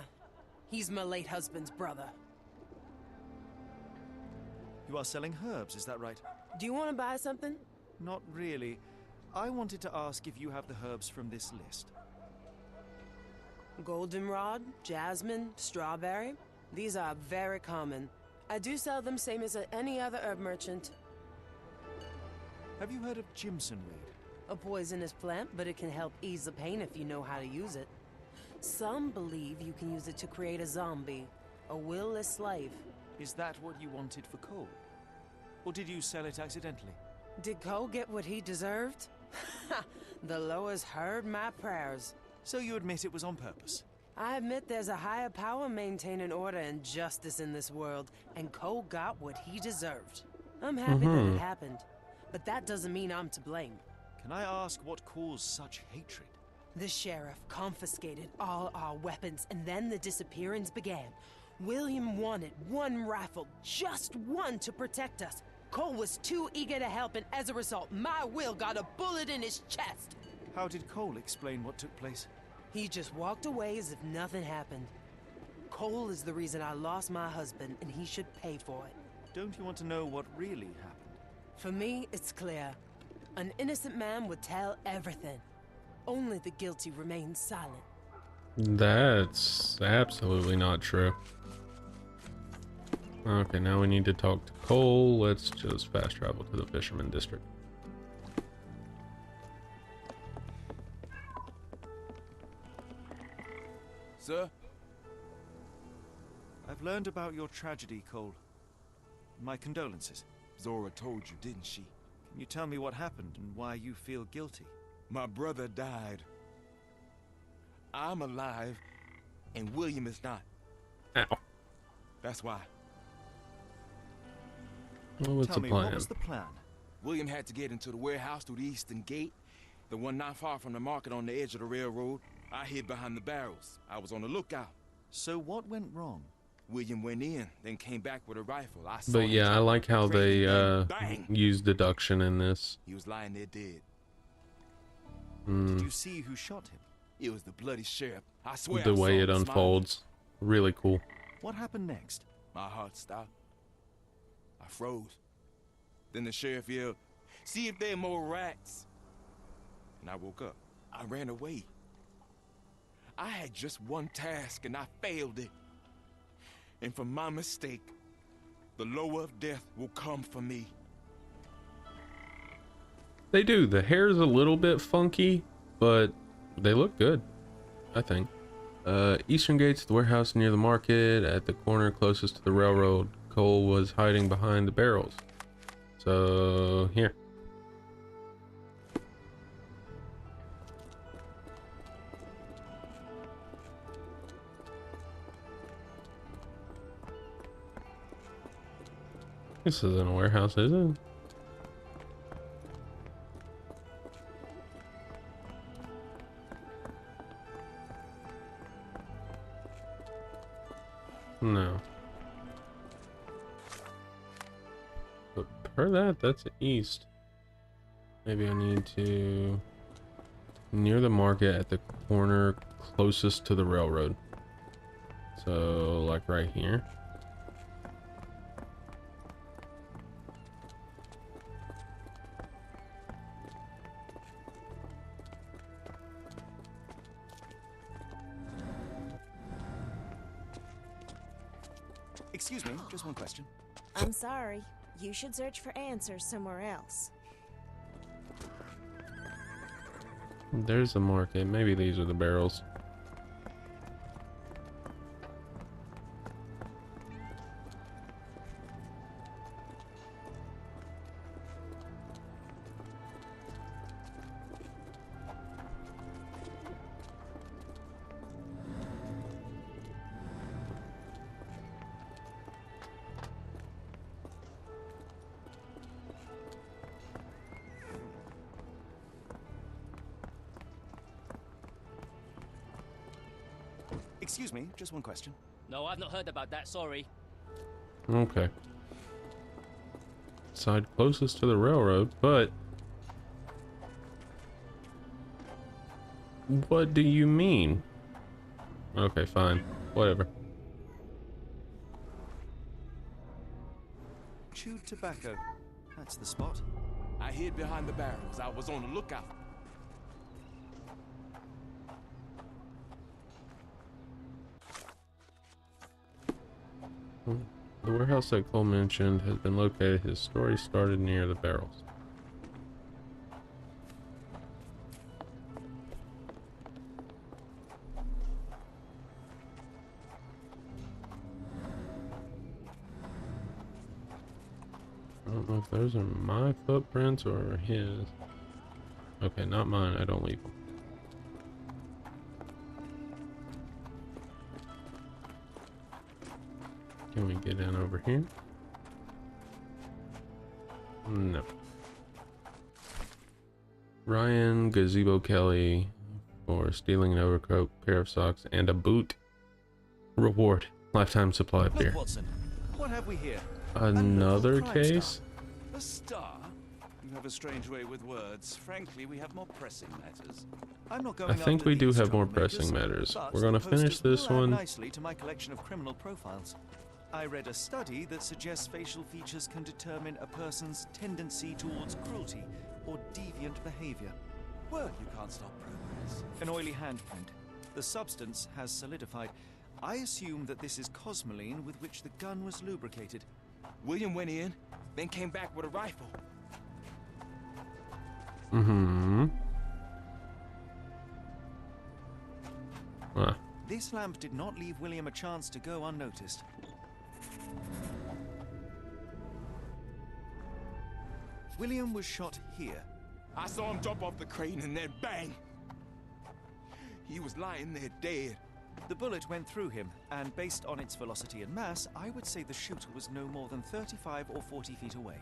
He's my late husband's brother. You are selling herbs, is that right? Do you want to buy something? Not really. I wanted to ask if you have the herbs from this list. Goldenrod, jasmine, strawberry. These are very common. I do sell them same as any other herb merchant. Have you heard of Jimsonweed? A poisonous plant, but it can help ease the pain if you know how to use it. Some believe you can use it to create a zombie, a willless slave. Is that what you wanted for Cole? Or did you sell it accidentally? Did Cole get what he deserved? The lowers heard my prayers. So you admit it was on purpose? I admit there's a higher power maintaining order and justice in this world, and Cole got what he deserved. I'm happy that it happened, but that doesn't mean I'm to blame. Can I ask what caused such hatred? The sheriff confiscated all our weapons, and then the disappearance began. William wanted one rifle, just one, to protect us. Cole was too eager to help, and as a result, my Will got a bullet in his chest. How did Cole explain what took place? He just walked away as if nothing happened. Cole is the reason I lost my husband, and he should pay for it. Don't you want to know what really happened? For me, it's clear. An innocent man would tell everything. Only the guilty remain silent. That's absolutely not true. Okay, now we need to talk to Cole. Let's just fast travel to the Fisherman District. Sir? I've learned about your tragedy, Cole. My condolences. Zora told you, didn't she? Can you tell me what happened and why you feel guilty? My brother died. I'm alive, and William is not. Ow. That's why. Well, what's Tell the me, plan? what was the plan? William had to get into the warehouse through the eastern gate, the one not far from the market on the edge of the railroad. I hid behind the barrels. I was on the lookout. So what went wrong? William went in, then came back with a rifle. I saw But him yeah, I drop like how crazy they bang, bang. use deduction in this. He was lying there dead. Did you see who shot him? It was the bloody sheriff. I swear The I way saw it him unfolds, really cool. What happened next? My heart stopped. I froze. Then the sheriff yelled, "See if there are more rats." And I woke up. I ran away. I had just one task and I failed it. And for my mistake, the lower of death will come for me. They do. The hair's a little bit funky, but they look good, I think. Eastern Gate's the warehouse near the market at the corner closest to the railroad. Cole was hiding behind the barrels. So, here. This isn't a warehouse, is it? No. But per that, that's east. Maybe I need to... Near the market at the corner closest to the railroad. So, like right here. Excuse me, just one question. I'm sorry. You should search for answers somewhere else. There's the market. Maybe these are the barrels. Excuse me, just one question. No, I've not heard about that, sorry. Okay. Side closest to the railroad, but... What do you mean? Okay, fine. Whatever. Chewed tobacco. That's the spot. I hid behind the barrels. I was on the lookout. The warehouse that Cole mentioned has been located. His story started near the barrels. I don't know if those are my footprints or his. Okay, not mine. I don't leave them. Can we get in over here? No. Ryan Gazebo Kelly for stealing an overcoat, pair of socks, and a boot. Reward. Lifetime supply of beer. Look, Watson, what have we here? Another crime case? A star? You have a strange way with words. Frankly, we have more pressing matters. I'm not going I think after we do these have more troublemakers, pressing matters. but We're gonna the posters finish this will add one. nicely to my collection of criminal profiles. I read a study that suggests facial features can determine a person's tendency towards cruelty or deviant behavior. Well, you can't stop progress. An oily handprint. The substance has solidified. I assume that this is cosmoline with which the gun was lubricated. William went in, then came back with a rifle. Mm-hmm. Ah. This lamp did not leave William a chance to go unnoticed. William was shot here. I saw him jump off the crane and then bang! He was lying there dead. The bullet went through him, and based on its velocity and mass, I would say the shooter was no more than 35 or 40 feet away.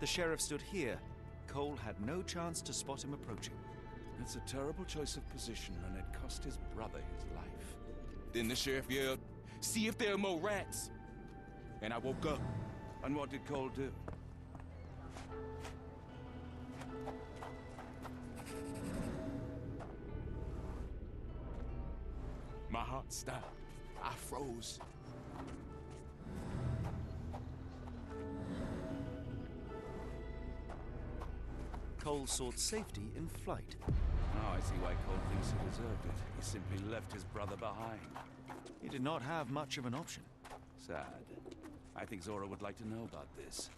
The sheriff stood here. Cole had no chance to spot him approaching. It's a terrible choice of position, and it cost his brother his life. Then the sheriff yelled, "See if there are more rats!" And I woke up. And what did Cole do? My heart stopped. I froze. Cole sought safety in flight. Now I see why Cole thinks he deserved it. He simply left his brother behind. He did not have much of an option. Sad. I think Zora would like to know about this.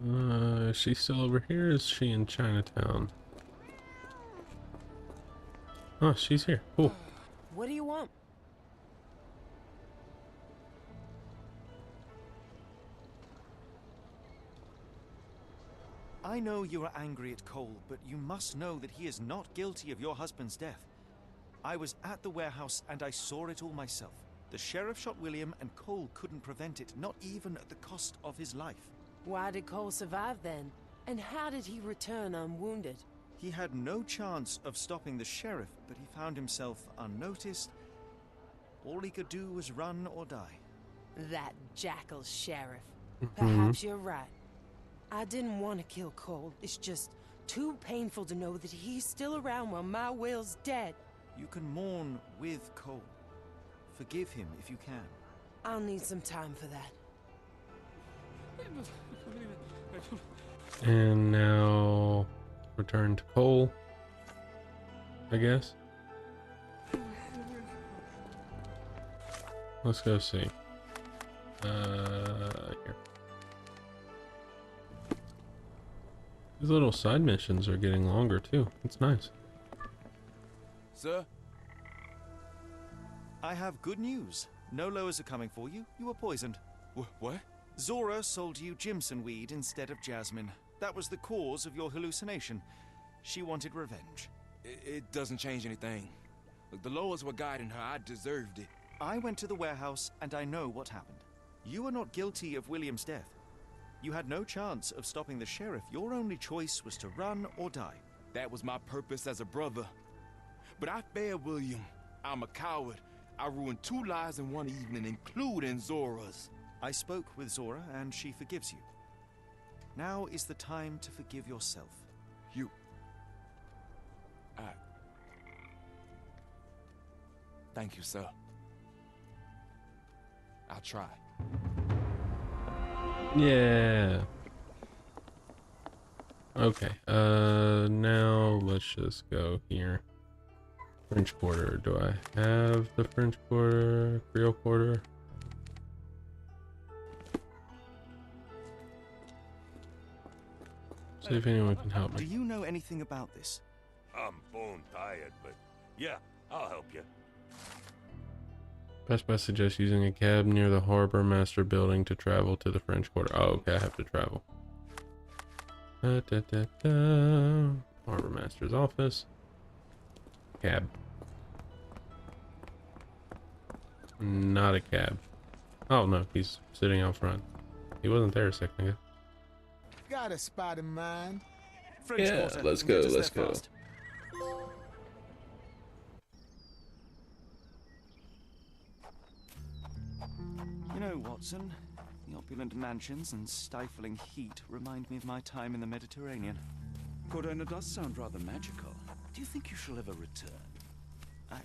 Is she still over here? Is she in Chinatown? Oh, she's here. Cool. What do you want? I know you are angry at Cole, but you must know that he is not guilty of your husband's death. I was at the warehouse and I saw it all myself. The sheriff shot William and Cole couldn't prevent it, not even at the cost of his life. Why did Cole survive then? And how did he return unwounded? He had no chance of stopping the sheriff, but he found himself unnoticed. All he could do was run or die. That jackal sheriff. Perhaps you're right. I didn't want to kill Cole. It's just too painful to know that he's still around while my Will's dead. You can mourn with Cole. Forgive him if you can. I'll need some time for that. And now return to Cole, I guess. Let's go see. Here. These little side missions are getting longer too. It's nice. Sir? I have good news. No lowers are coming for you. You were poisoned. What? Zora sold you Jimson weed instead of jasmine. That was the cause of your hallucination. She wanted revenge. It doesn't change anything. Look, the lowers were guiding her. I deserved it. I went to the warehouse and I know what happened. You are not guilty of William's death. You had no chance of stopping the sheriff. Your only choice was to run or die. That was my purpose as a brother. But I failed William. I'm a coward. I ruined 2 lives in one evening, including Zora's. I spoke with Zora and she forgives you. Now is the time to forgive yourself. You... Thank you, sir. I'll try. Yeah. Okay. Now let's just go here. French Quarter. Do I have the French Quarter? Creole Quarter? See if anyone can help me. Do you know anything about this? I'm bone tired, but yeah, I'll help you. Best Buy suggests using a cab near the Harbor Master building to travel to the French Quarter. Oh, okay, I have to travel. Harbor Master's office. Cab. Not a cab. Oh no, he's sitting out front. He wasn't there a second ago. Got a spot in mind. French Yeah, Quarter. let's go, Get us let's there go. fast. You know, Watson, the opulent mansions and stifling heat remind me of my time in the Mediterranean. Cordona does sound rather magical. Do you think you shall ever return? I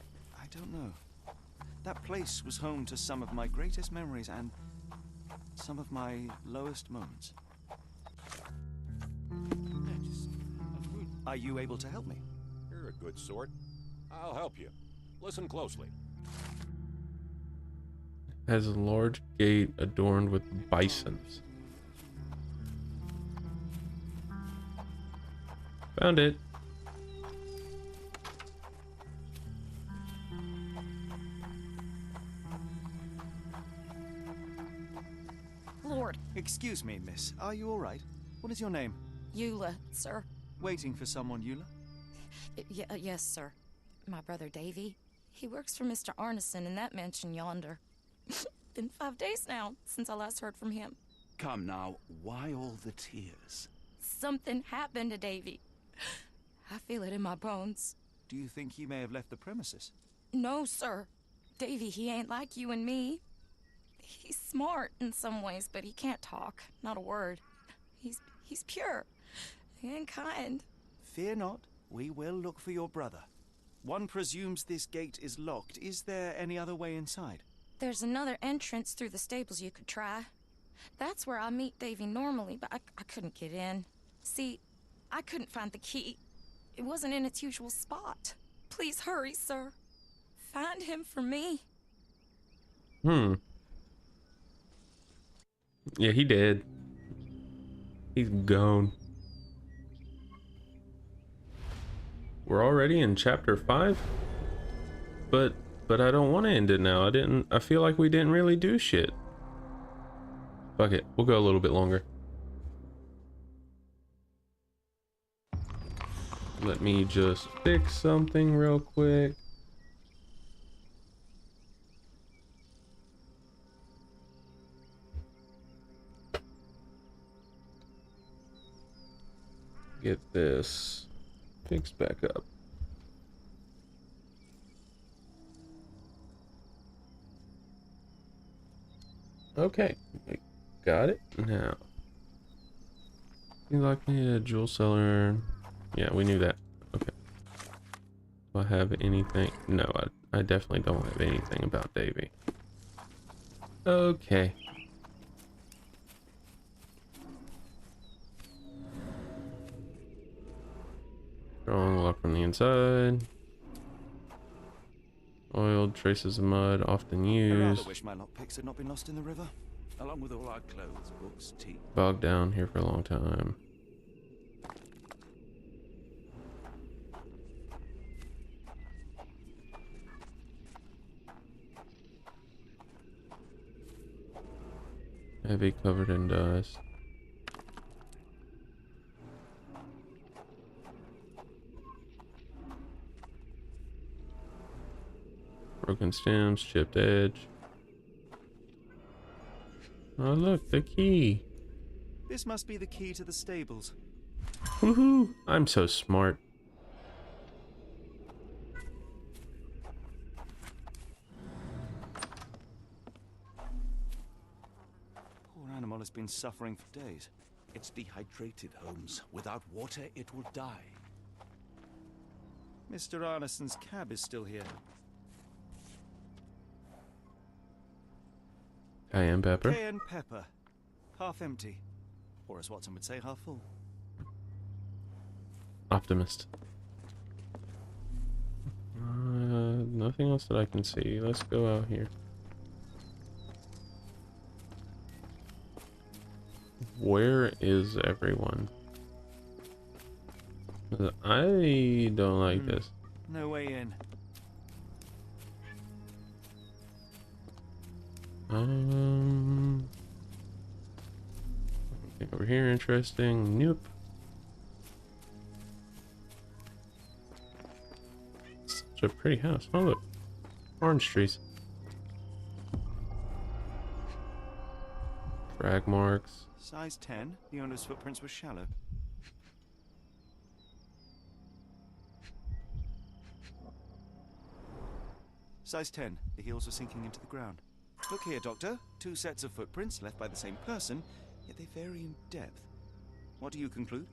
don't know. That place was home to some of my greatest memories and some of my lowest moments. Are you able to help me? You're a good sort. I'll help you. Listen closely. Has a large gate adorned with bisons. Found it. Lord. Excuse me, miss. Are you all right? What is your name? Eula, sir. Waiting for someone, Eula? Yes, sir. My brother Davy. He works for Mr. Arneson in that mansion yonder. Been 5 days now since I last heard from him. Come now, why all the tears? Something happened to Davy. I feel it in my bones. Do you think he may have left the premises? No, sir. Davy, he ain't like you and me. He's smart in some ways, but he can't talk. Not a word. He's pure and kind. Fear not. We will look for your brother. One presumes this gate is locked. Is there any other way inside? There's another entrance through the stables you could try. That's where I meet Davy normally, but I couldn't get in. See, I couldn't find the key. It wasn't in its usual spot. Please hurry, sir. Find him for me. Yeah, he did. He's gone. We're already in chapter 5? But I don't want to end it now. I feel like we didn't really do shit. Fuck it. We'll go a little bit longer. Let me just fix something real quick. Get this fixed back up. Okay, I got it now. You like me a jewel seller? Yeah, we knew that. Okay. Do I have anything? No, I definitely don't have anything about Davy. Okay. Strong lock from the inside. Oiled traces of mud often I rather used. wish my lockpicks had not been lost in the river. Along with all our clothes, books, tea. Bogged down here for a long time. Heavy, covered in dust. Broken stems, chipped edge. Oh look, the key. This must be the key to the stables. Woohoo! I'm so smart. Poor animal has been suffering for days. It's dehydrated, Holmes. Without water, it will die. Mr. Arneson's cab is still here. Cayenne pepper. Cayenne pepper. Half empty. Or as Watson would say, half full. Optimist. Nothing else that I can see. Let's go out here. Where is everyone? I don't like this. No way in. Anything over here interesting? Nope. Such a pretty house. Oh look, orange trees. Drag marks. Size 10. The owner's footprints were shallow. Size 10. The heels were sinking into the ground. Look here, Doctor. 2 sets of footprints left by the same person, yet they vary in depth. What do you conclude?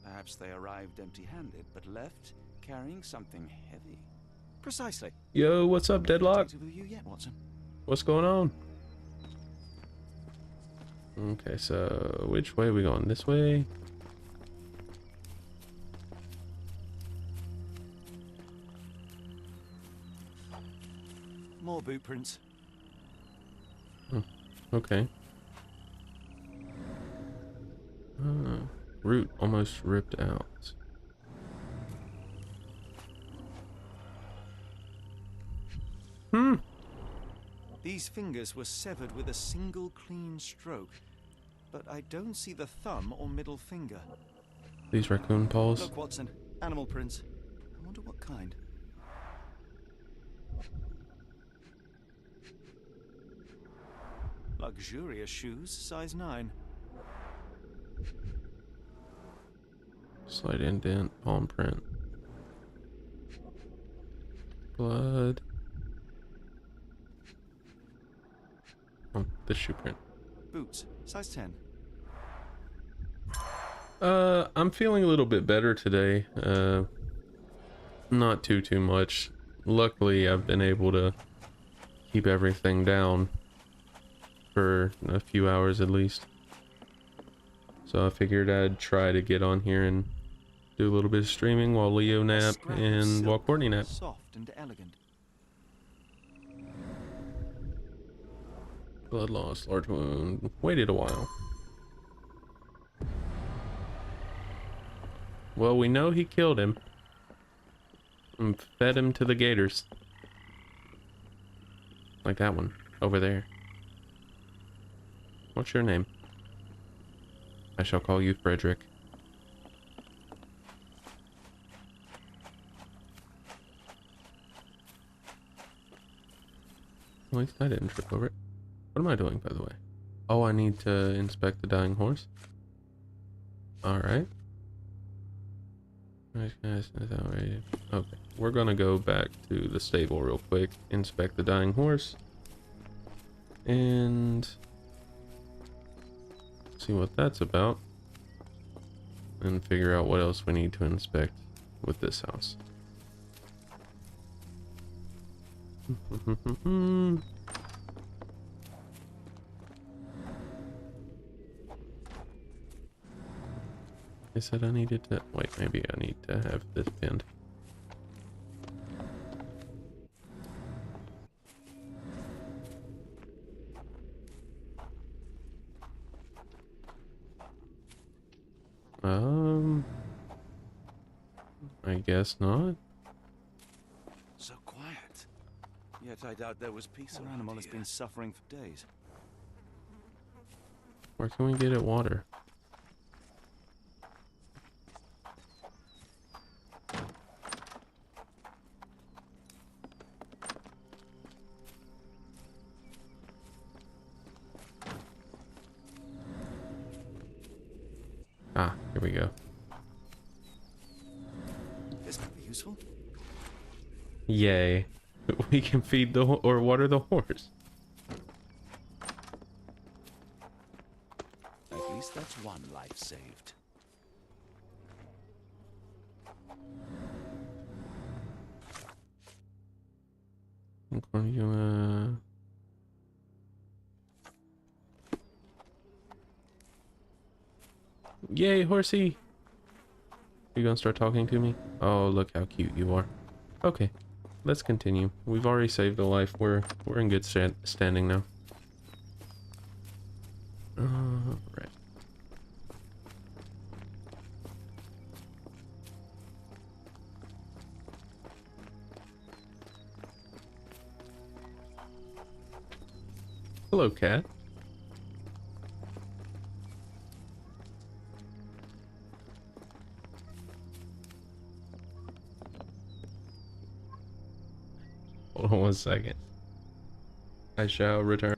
Perhaps they arrived empty-handed, but left carrying something heavy. Precisely. Yo, what's up, Deadlock? With you yet, Watson? What's going on? Okay, so which way are we going? This way? More boot prints. Okay. Root almost ripped out. These fingers were severed with a single clean stroke, but I don't see the thumb or middle finger. These raccoon paws. Look, Watson. Animal prints. I wonder what kind. Luxurious shoes, size 9. Slight indent, palm print. Blood. Oh, the shoe print. Boots, size 10. I'm feeling a little bit better today. Not too much. Luckily, I've been able to keep everything down for a few hours at least. So I figured I'd try to get on here and do a little bit of streaming while Leo nap and while Courtney nap. Soft and elegant. Blood loss, large wound. Waited a while. Well, we know he killed him and fed him to the gators. Like that one over there. What's your name? I shall call you Frederick. At least I didn't trip over it. What am I doing, by the way? Oh, I need to inspect the dying horse. Alright. Okay, we're gonna go back to the stable real quick, inspect the dying horse, and see what that's about, and figure out what else we need to inspect with this house. I said I needed to... Wait, maybe I need to have this pinned. I guess not. So quiet. Yet I doubt there was peace Our around animal has here. been suffering for days. Where can we get it water? Ah, here we go. This could be useful. Yay. We can feed the or water the horse. At least that's one life saved. Yay, horsey! You gonna start talking to me? Oh, look how cute you are. Okay, let's continue. We've already saved a life. We're in good standing now. Right. Hello, cat. Hold on 1 second. I shall return.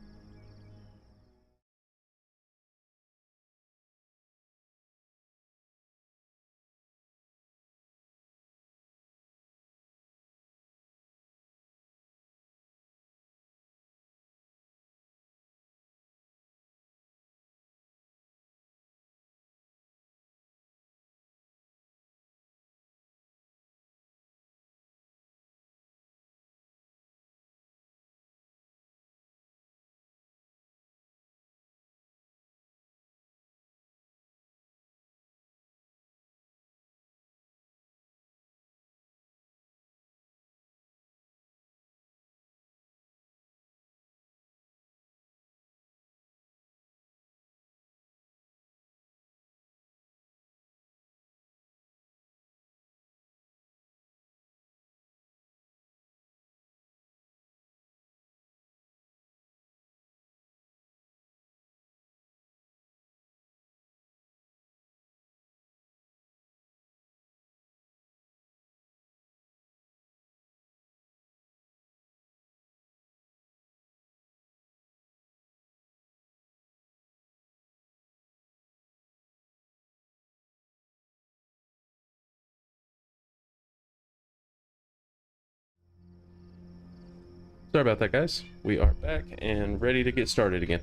Sorry about that, guys. We are back and ready to get started again.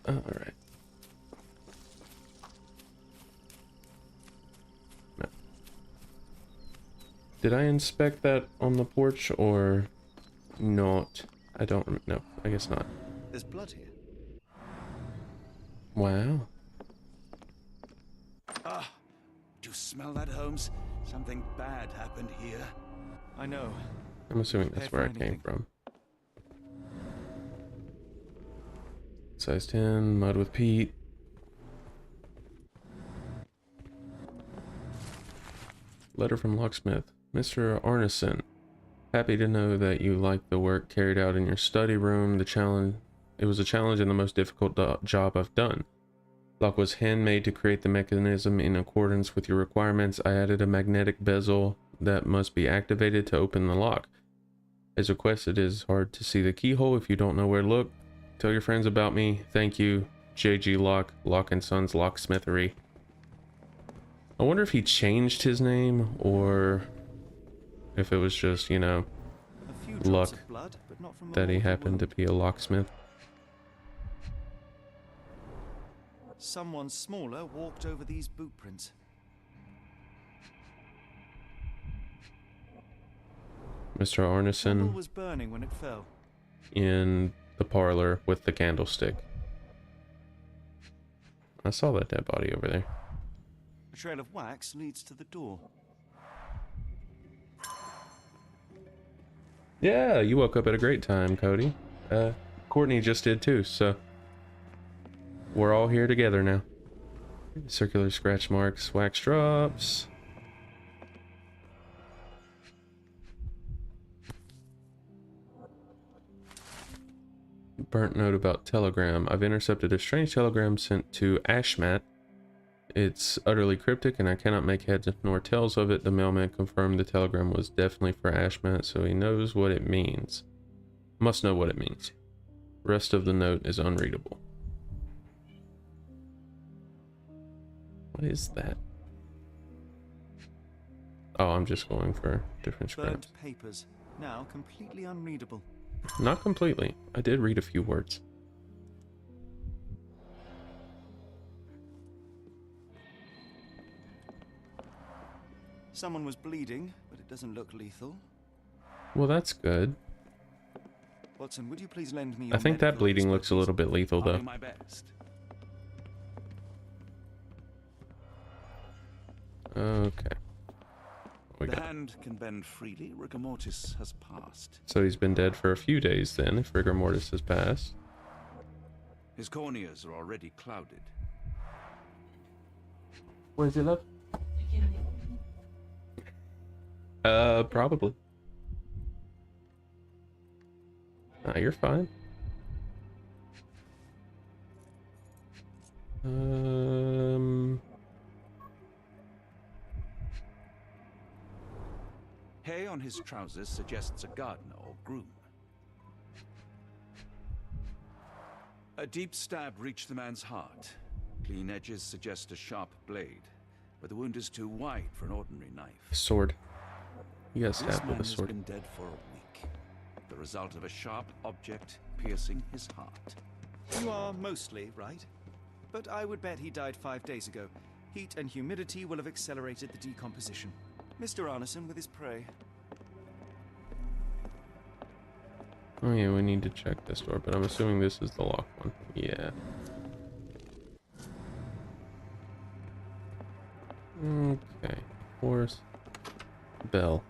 Alright. No. Did I inspect that on the porch or not? I don't know. I guess not. There's blood here. Wow. Ah, do you smell that, Holmes? Something bad happened here. I know. I'm assuming that's where I came from. Size 10, mud with peat. Letter from locksmith. Mr. Arneson, happy to know that you like the work carried out in your study room. It was a challenge and the most difficult job I've done. Lock was handmade to create the mechanism in accordance with your requirements. I added a magnetic bezel that must be activated to open the lock. As requested, it is hard to see the keyhole if you don't know where to look. Tell your friends about me. Thank you, JG Lock, Lock & Sons Locksmithery. I wonder if he changed his name or if it was just, you know, A few luck drops of blood, but not from a that he mortal happened to wound. be a locksmith. Someone smaller walked over these boot prints. Mr. Candle Arneson was burning when it fell. in the parlor with the candlestick. I saw that dead body over there. A trail of wax leads to the door. Yeah, you woke up at a great time, Cody. Courtney just did too, so we're all here together now. Circular scratch marks, wax drops. Burnt note about telegram. I've intercepted a strange telegram sent to Ashmat. It's utterly cryptic and I cannot make heads nor tails of it. The mailman confirmed the telegram was definitely for Ashmat, so he knows what it means. Must know what it means. Rest of the note is unreadable. What is that? Oh, I'm just going for different scripts. Burnt papers, now completely unreadable. Not completely. I did read a few words. Someone was bleeding, but it doesn't look lethal. Well, that's good. Watson, would you please lend me I your think that medical bleeding looks a little bit lethal, I'll though. do my best. Okay. We The got. hand can bend freely. Rigor mortis has passed. So he's been dead for a few days then, if rigor mortis has passed. His corneas are already clouded. Where's he love? Probably. Nah, you're fine. Hay on his trousers suggests a gardener or groom. A deep stab reached the man's heart. Clean edges suggest a sharp blade, but the wound is too wide for an ordinary knife. Sword. You got This stabbed man with a has sword. been dead for a week. The result of a sharp object piercing his heart. You are mostly right, but I would bet he died 5 days ago. Heat and humidity will have accelerated the decomposition. Mr. Arneson with his prey. Oh yeah, we need to check this door, but I'm assuming this is the locked one. Yeah. Okay. Horse. Bell.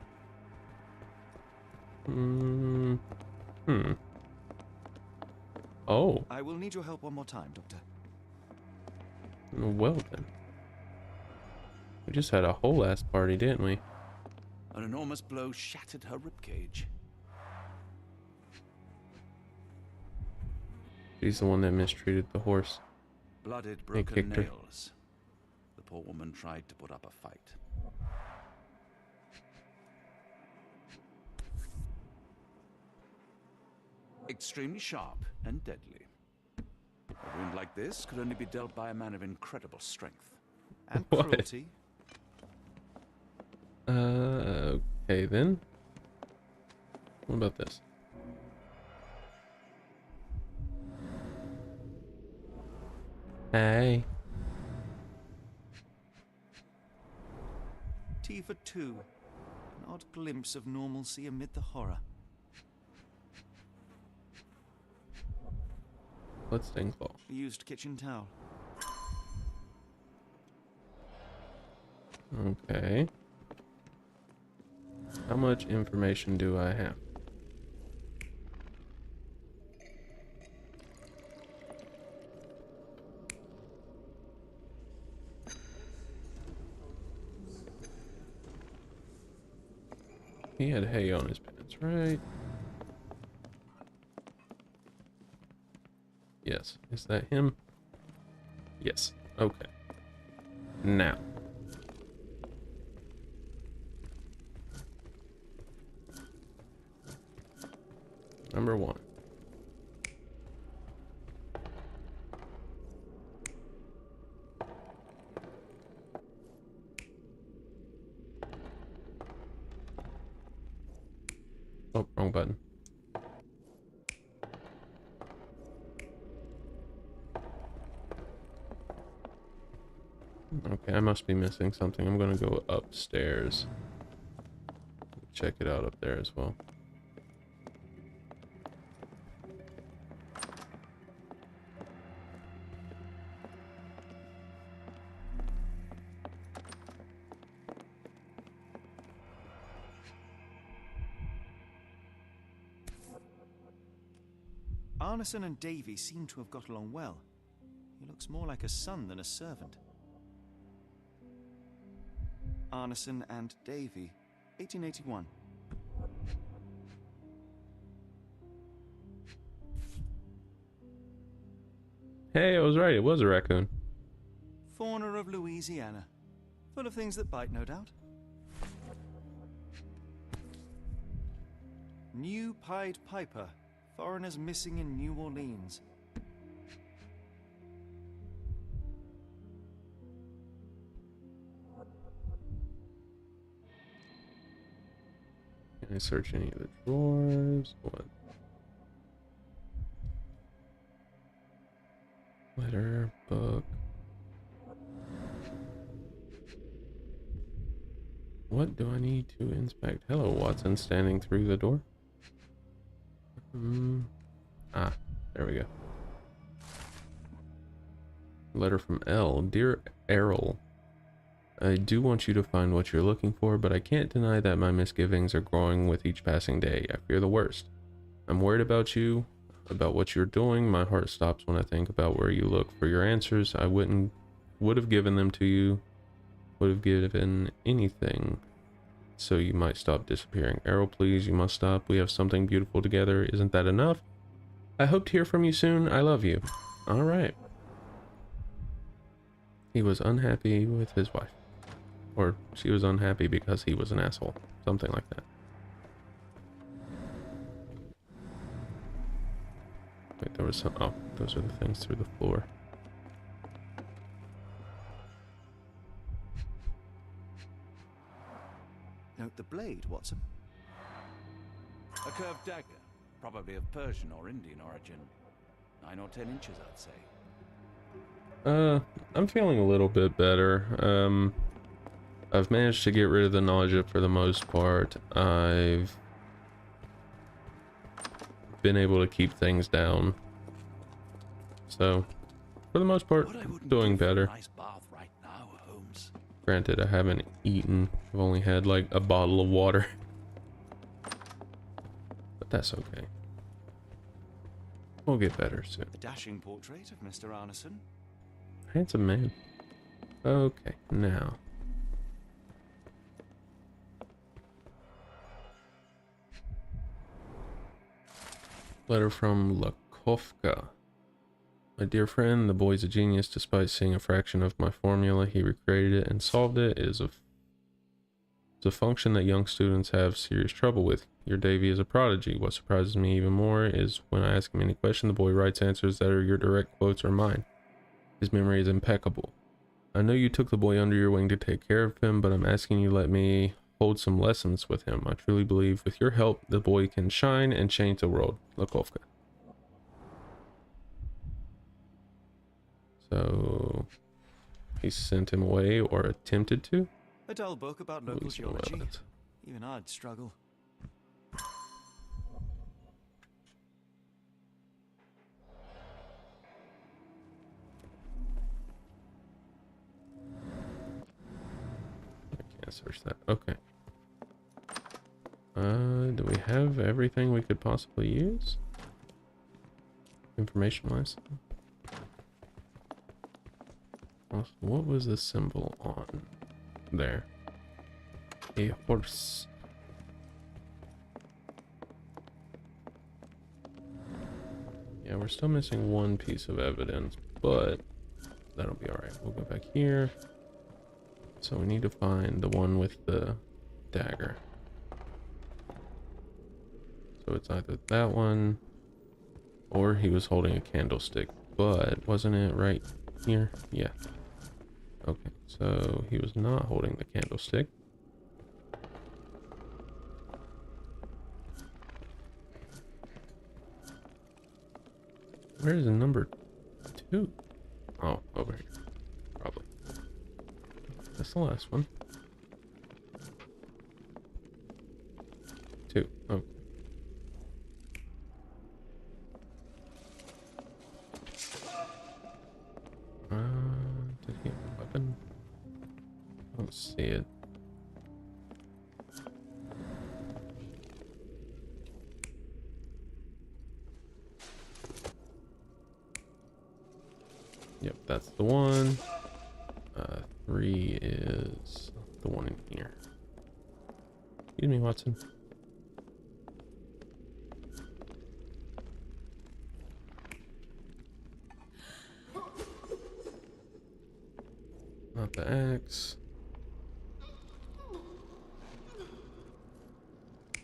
Oh. I will need your help one more time, Doctor. Well then. We just had a whole ass party, didn't we? An enormous blow shattered her ribcage. She's the one that mistreated the horse. Blooded, They broken kicked her. nails. The poor woman tried to put up a fight. Extremely sharp and deadly. A wound like this could only be dealt by a man of incredible strength. And What? cruelty. Okay then. What about this? Hey. T for 2. An odd glimpse of normalcy amid the horror. Bloodstained claw. A used kitchen towel. Okay. How much information do I have? He had hay on his pants, right? Yes. Is that him? Yes. Okay. Now. Number 1. Oh, wrong button. Okay, I must be missing something. I'm gonna go upstairs. Check it out up there as well. Arneson and Davy seem to have got along well. He looks more like a son than a servant. Arneson and Davy, 1881. Hey, I was right. It was a raccoon. Fauna of Louisiana. Full of things that bite, no doubt. New Pied Piper. Foreigners missing in New Orleans. Can I search any of the drawers? What? Letter, book. What do I need to inspect? Hello, Watson, standing through the door. Ah, there we go. Letter from L. Dear Errol, I do want you to find what you're looking for, but I can't deny that my misgivings are growing with each passing day. I fear the worst. I'm worried about you, about what you're doing. My heart stops when I think about where you look for your answers. I would have given them to you, would have given anything so you might stop disappearing. Errol, please, you must stop. We have something beautiful together. Isn't that enough? I hope to hear from you soon. I love you. All right. He was unhappy with his wife. Or she was unhappy because he was an asshole. Something like that. Wait, there was some... Oh, those are the things through the floor. Note the blade, Watson. A curved dagger, probably of Persian or Indian origin. 9 or 10 inches, I'd say. I'm feeling a little bit better. I've managed to get rid of the nausea for the most part. I've been able to keep things down. So, for the most part, doing better. Nice bath right now, Holmes. Granted, I haven't eaten. I've only had like a bottle of water. But that's okay. We'll get better soon. A dashing portrait of Mr. Arneson. Handsome man. Okay, now. Letter from Lakovka. My dear friend, the boy's a genius. Despite seeing a fraction of my formula, he recreated it and solved it. It's a function that young students have serious trouble with. Your Davy is a prodigy. What surprises me even more is when I ask him any question, the boy writes answers that are your direct quotes or mine. His memory is impeccable. I know you took the boy under your wing to take care of him, but I'm asking you let me hold some lessons with him. I truly believe with your help, the boy can shine and change the world. Lakovka. So, he sent him away, or attempted to? A dull book about local geology. Even I'd struggle. I can't search that. Okay. Do we have everything we could possibly use? Information wise? What was the symbol on there? A horse. Yeah, we're still missing one piece of evidence, but that'll be alright. We'll go back here. So we need to find the one with the dagger. So it's either that one, or he was holding a candlestick, but wasn't it right here? Yeah. Okay, so he was not holding the candlestick. Where's number 2? Oh, over here. Probably. That's the last one. 2. Oh. Did he have a weapon? I don't see it. Yep, that's the one. 3 is the one in here. Excuse me, Watson. Not the axe.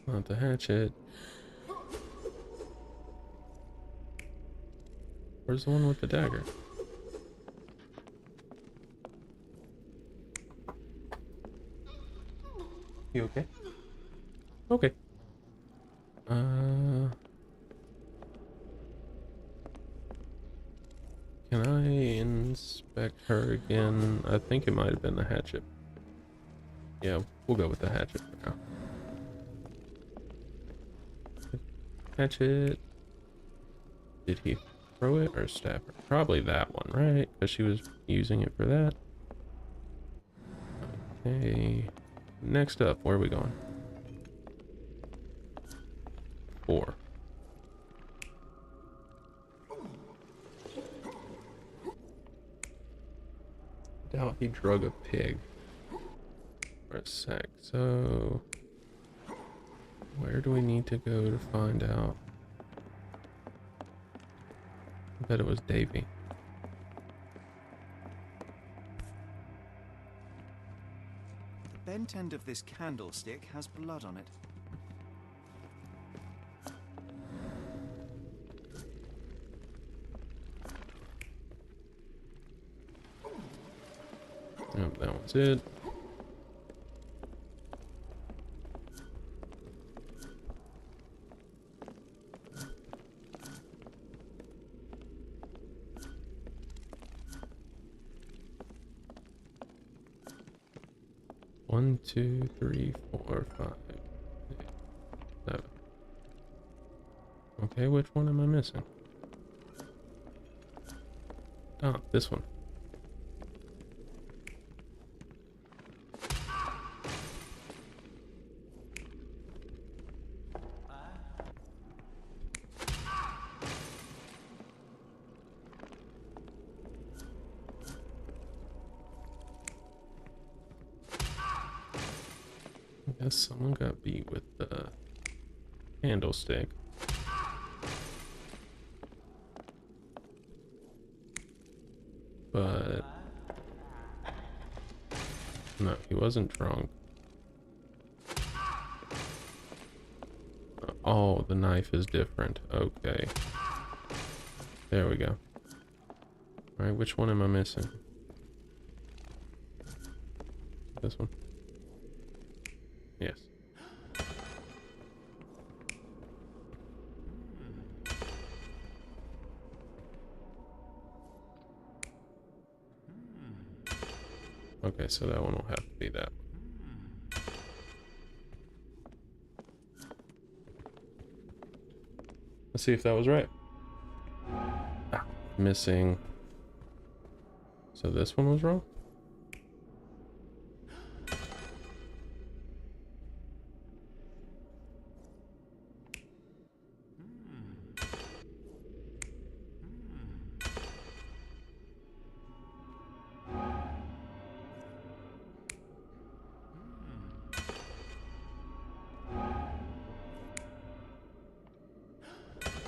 Not the hatchet. Where's the one with the dagger? You okay? Okay. Can I inspect her again? I think it might have been the hatchet. Yeah, we'll go with the hatchet for now. Hatchet. Did he throw it or stab her? Probably that one, right? Because she was using it for that. Okay. Next up, where are we going? 4. Doubt he drug a pig for a sec. So, where do we need to go to find out? I bet it was Davy. The bent end of this candlestick has blood on it. Yep, that one's it. One, 2, 3, 4, 5, 6, 7. Okay, which one am I missing? Oh, this one. I guess someone got beat with the candlestick. But no, he wasn't drunk. Oh, the knife is different. Okay. There we go. Alright, which one am I missing? This one? Yes. Okay, so that one will have to be that one. Let's see if that was right. Ah, missing. So this one was wrong?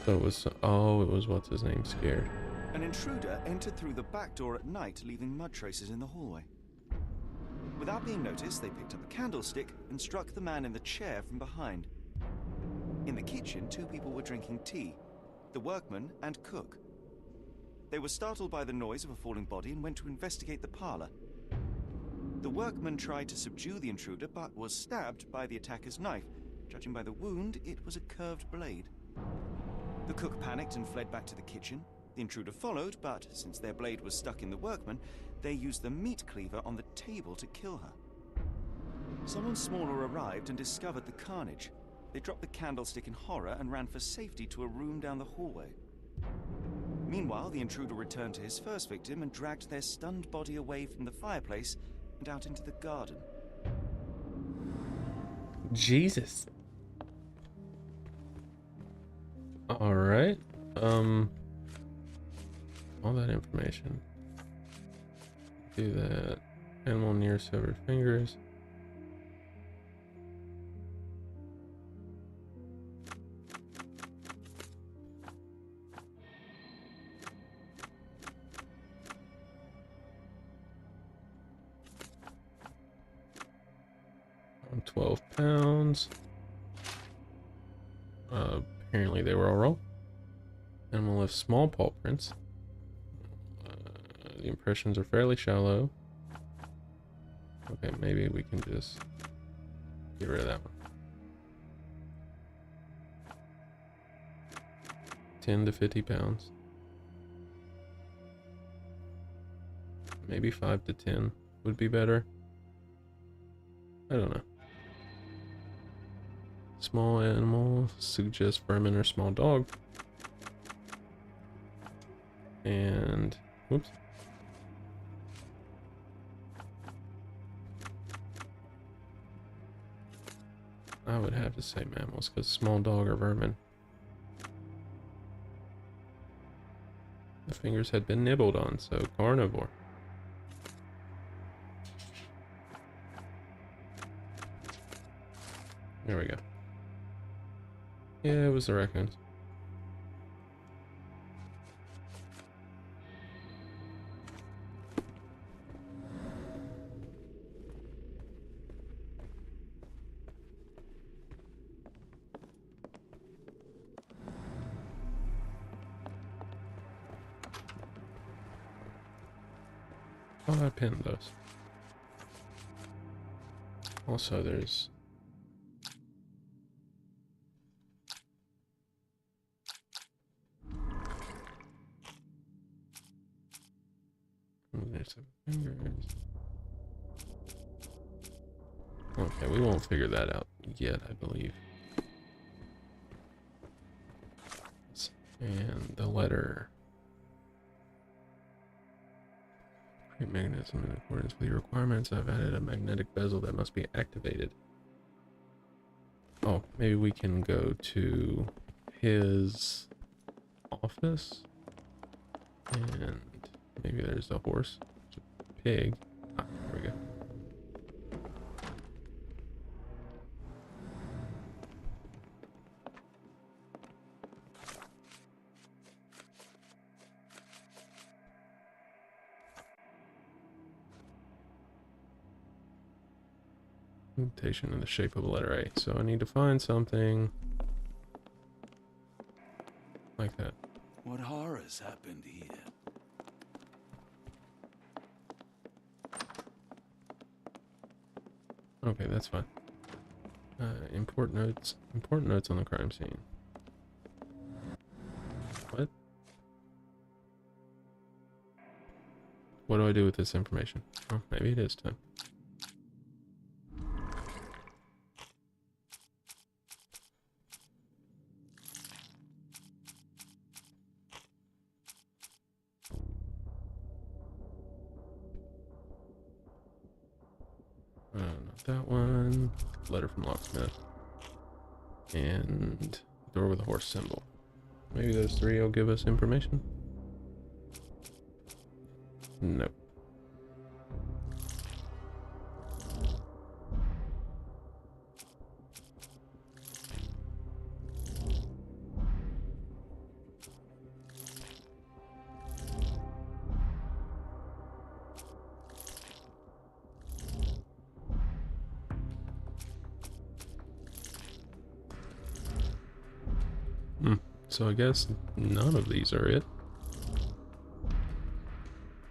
So it was, oh, it was what's his name scared. An intruder entered through the back door at night, leaving mud traces in the hallway. Without being noticed, they picked up a candlestick and struck the man in the chair from behind. In the kitchen, 2 people were drinking tea, the workman and cook. They were startled by the noise of a falling body and went to investigate the parlor. The workman tried to subdue the intruder, but was stabbed by the attacker's knife. Judging by the wound, it was a curved blade. The cook panicked and fled back to the kitchen. The intruder followed, but since their blade was stuck in the workman, they used the meat cleaver on the table to kill her. Someone smaller arrived and discovered the carnage. They dropped the candlestick in horror and ran for safety to a room down the hallway. Meanwhile, the intruder returned to his first victim and dragged their stunned body away from the fireplace and out into the garden. Jesus. All right. All that information. Do that. Animal near severed fingers. I'm 12 pounds. Apparently they were all wrong. Animal left small paw prints. The impressions are fairly shallow. Okay, maybe we can just get rid of that one. 10 to 50 pounds. Maybe 5 to 10 would be better. I don't know. Small animal suggests vermin or small dog. And whoops. I would have to say mammals because small dog or vermin. The fingers had been nibbled on, so carnivore. There we go. Yeah, it was the raccoons. Oh, I pinned those. Also, there's... there's some fingers. Okay, we won't figure that out yet, I believe. And the letter. Create mechanism in accordance with your requirements. I've added a magnetic bezel that must be activated. Oh, maybe we can go to his office. And maybe there's a horse. There's a pig. Ah, there we go. Mutation in the shape of a letter A. So I need to find something like that. What horrors happened here? Okay, that's fine. Important notes on the crime scene. What? What do I do with this information? Oh, maybe it is time. Not that one. Letter from locksmith. And door with a horse symbol. Maybe those three will give us information? Nope. So I guess none of these are it.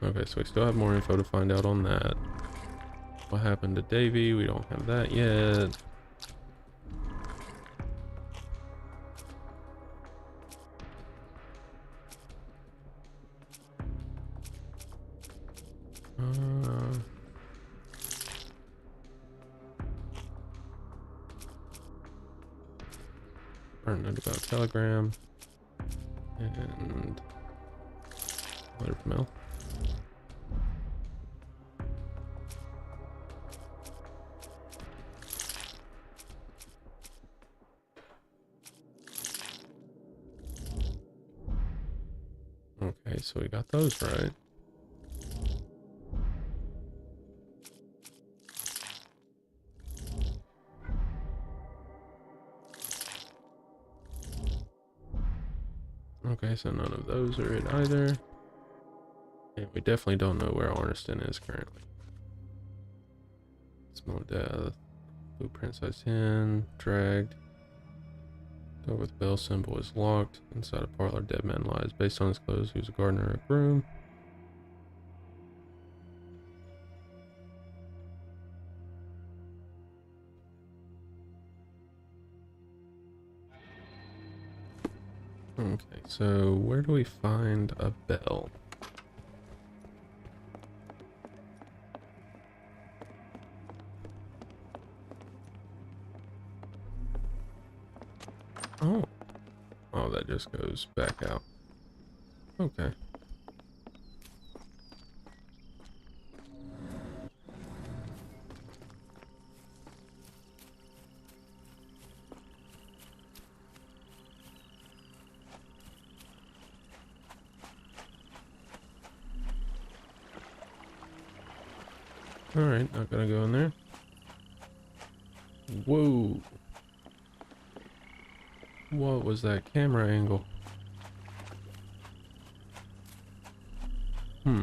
Okay, so we still have more info to find out on that. What happened to Davy? We don't have that yet. Or note about telegram and letter from Mel. Okay, so we got those right. Okay, so none of those are it either. And we definitely don't know where Orniston is currently. Small death. Blueprint size 10. Dragged. Door with bell symbol is locked. Inside a parlor, dead man lies. Based on his clothes, he was a gardener or a groom. Okay, so where do we find a bell? Oh. Oh, that just goes back out. Okay. Alright, not gonna go in there. Whoa. What was that camera angle? Hmm.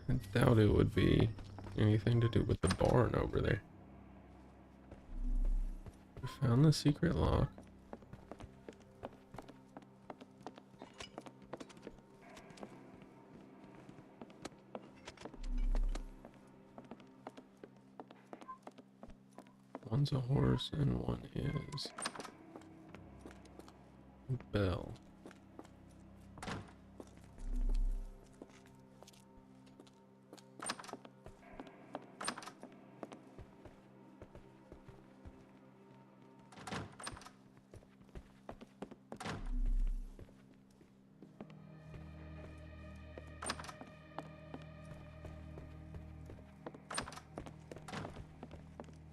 I doubt it would be anything to do with the barn over there. We found the secret lock. One's a horse and one is a bell.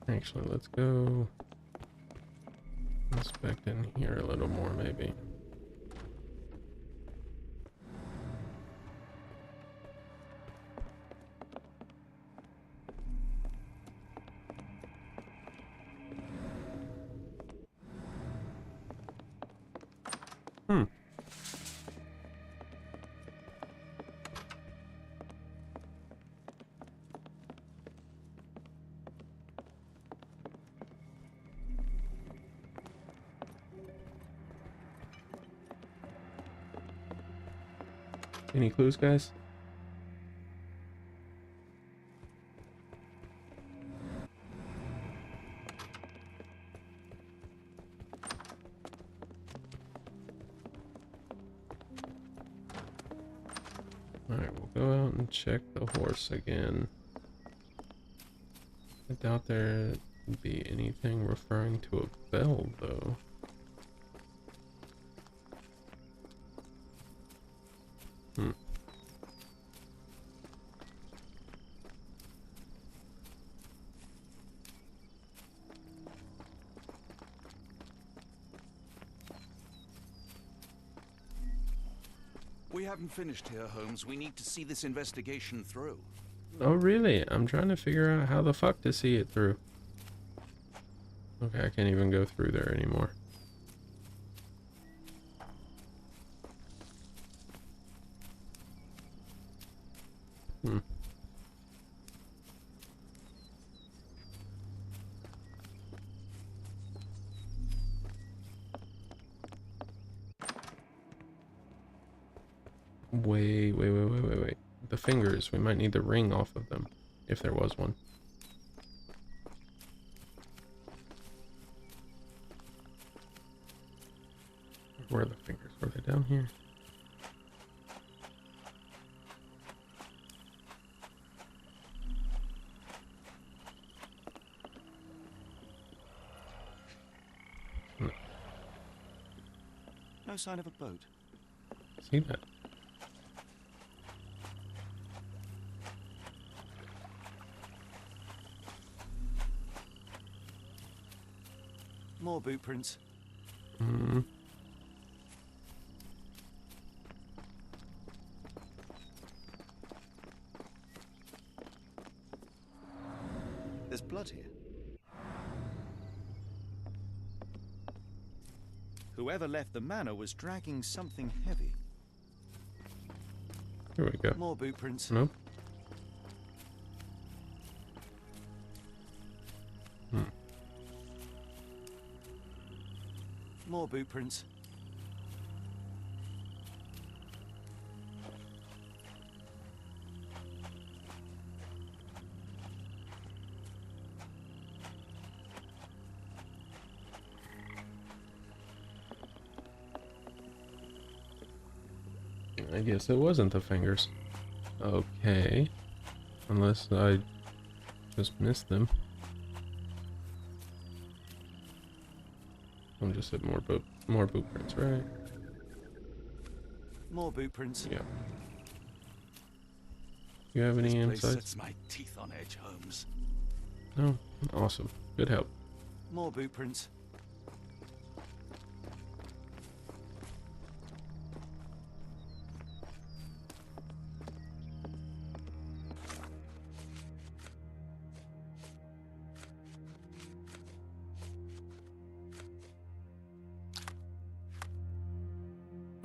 Actually, let's go inspect in here a little more, maybe. Hmm. Any clues, guys? Alright, we'll go out and check the horse again. I doubt there'd be anything referring to a bell, though. Hmm. We haven't finished here, Holmes. We need to see this investigation through. Oh, really? I'm trying to figure out how the fuck to see it through. Okay, I can't even go through there anymore. Hmm. Wait. The fingers. We might need the ring off of them. if there was one. Where are the fingers? Were they down here? No. No sign of a boat. See that? More boot prints. Hmm. There's blood here. Whoever left the manor was dragging something heavy. Here we go. More boot prints. Nope. More boot prints. I guess it wasn't the fingers. Okay. Unless I just missed them. I'm just at more boot prints, right? More boot prints. Yeah. You have any This place insights? sets my teeth on edge, Holmes. No? Awesome. Good help. More boot prints.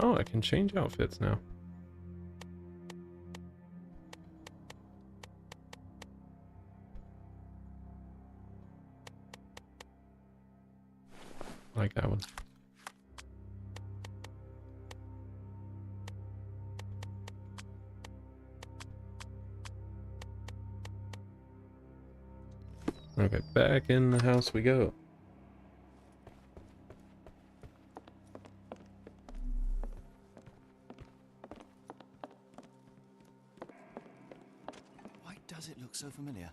Oh, I can change outfits now. I like that one. Okay, back in the house we go. Why does it look so familiar?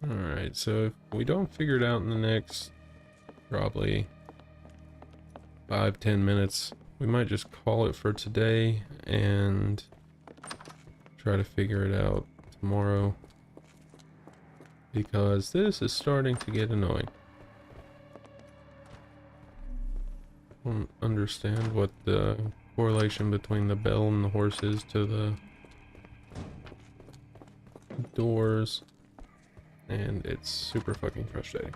Alright, so if we don't figure it out in the next probably 5-10 minutes, we might just call it for today and try to figure it out tomorrow, because this is starting to get annoying. I don't understand what the correlation between the bell and the horse is to the doors. And it's super fucking frustrating.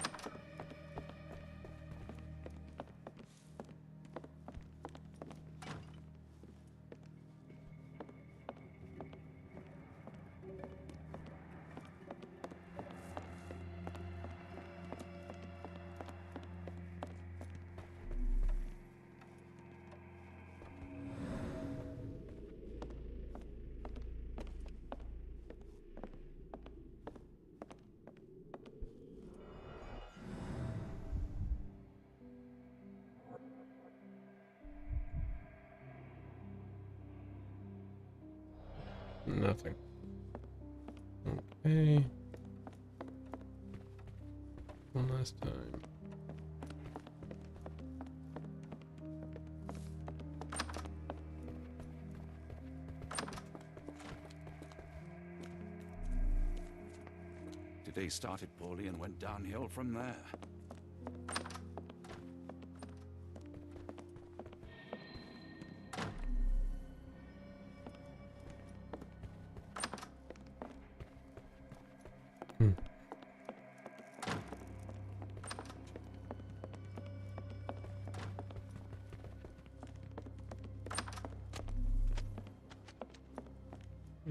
Nothing. Okay. One last time. Today started poorly and went downhill from there.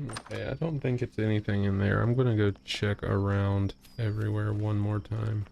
Okay, I don't think it's anything in there. I'm gonna go check around everywhere one more time.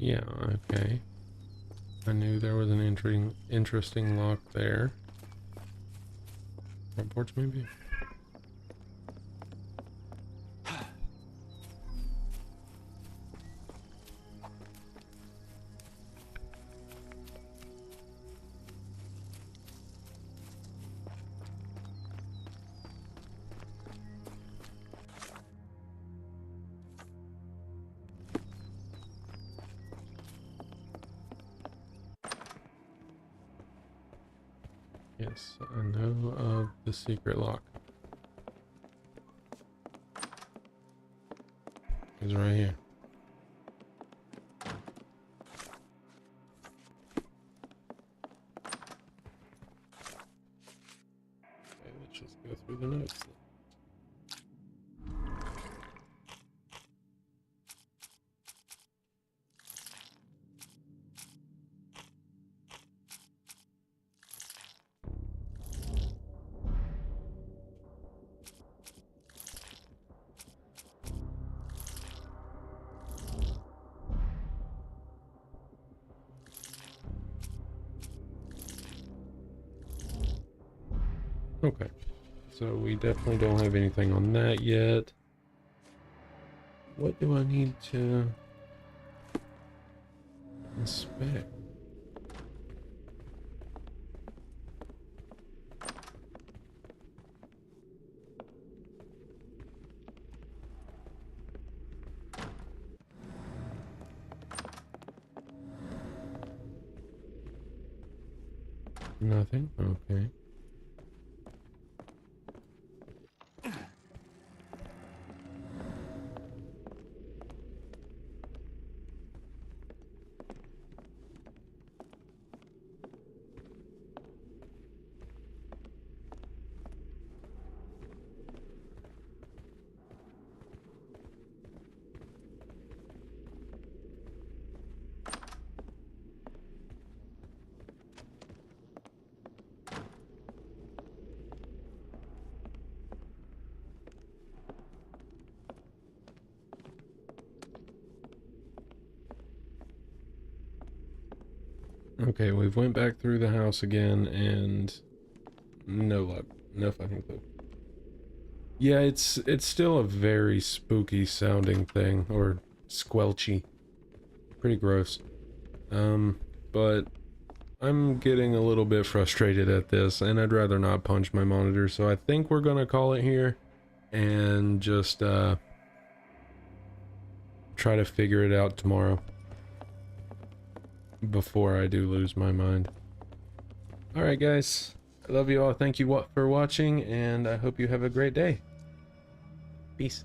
Yeah, okay. I knew there was an interesting lock there. Front porch, maybe? Yes, I know of the secret lock. It's right here. Okay, let's just go through the notes then. Okay, so we definitely don't have anything on that yet. What do I need to inspect? Nothing? Okay. Okay, we've went back through the house again and no luck. No fucking clue. Yeah, it's still a very spooky sounding thing, or squelchy. Pretty gross. But I'm getting a little bit frustrated at this, and I'd rather not punch my monitor, so I think we're gonna call it here and just try to figure it out tomorrow before I do lose my mind. Alright guys, I love you all. Thank you for watching, and I hope you have a great day. Peace.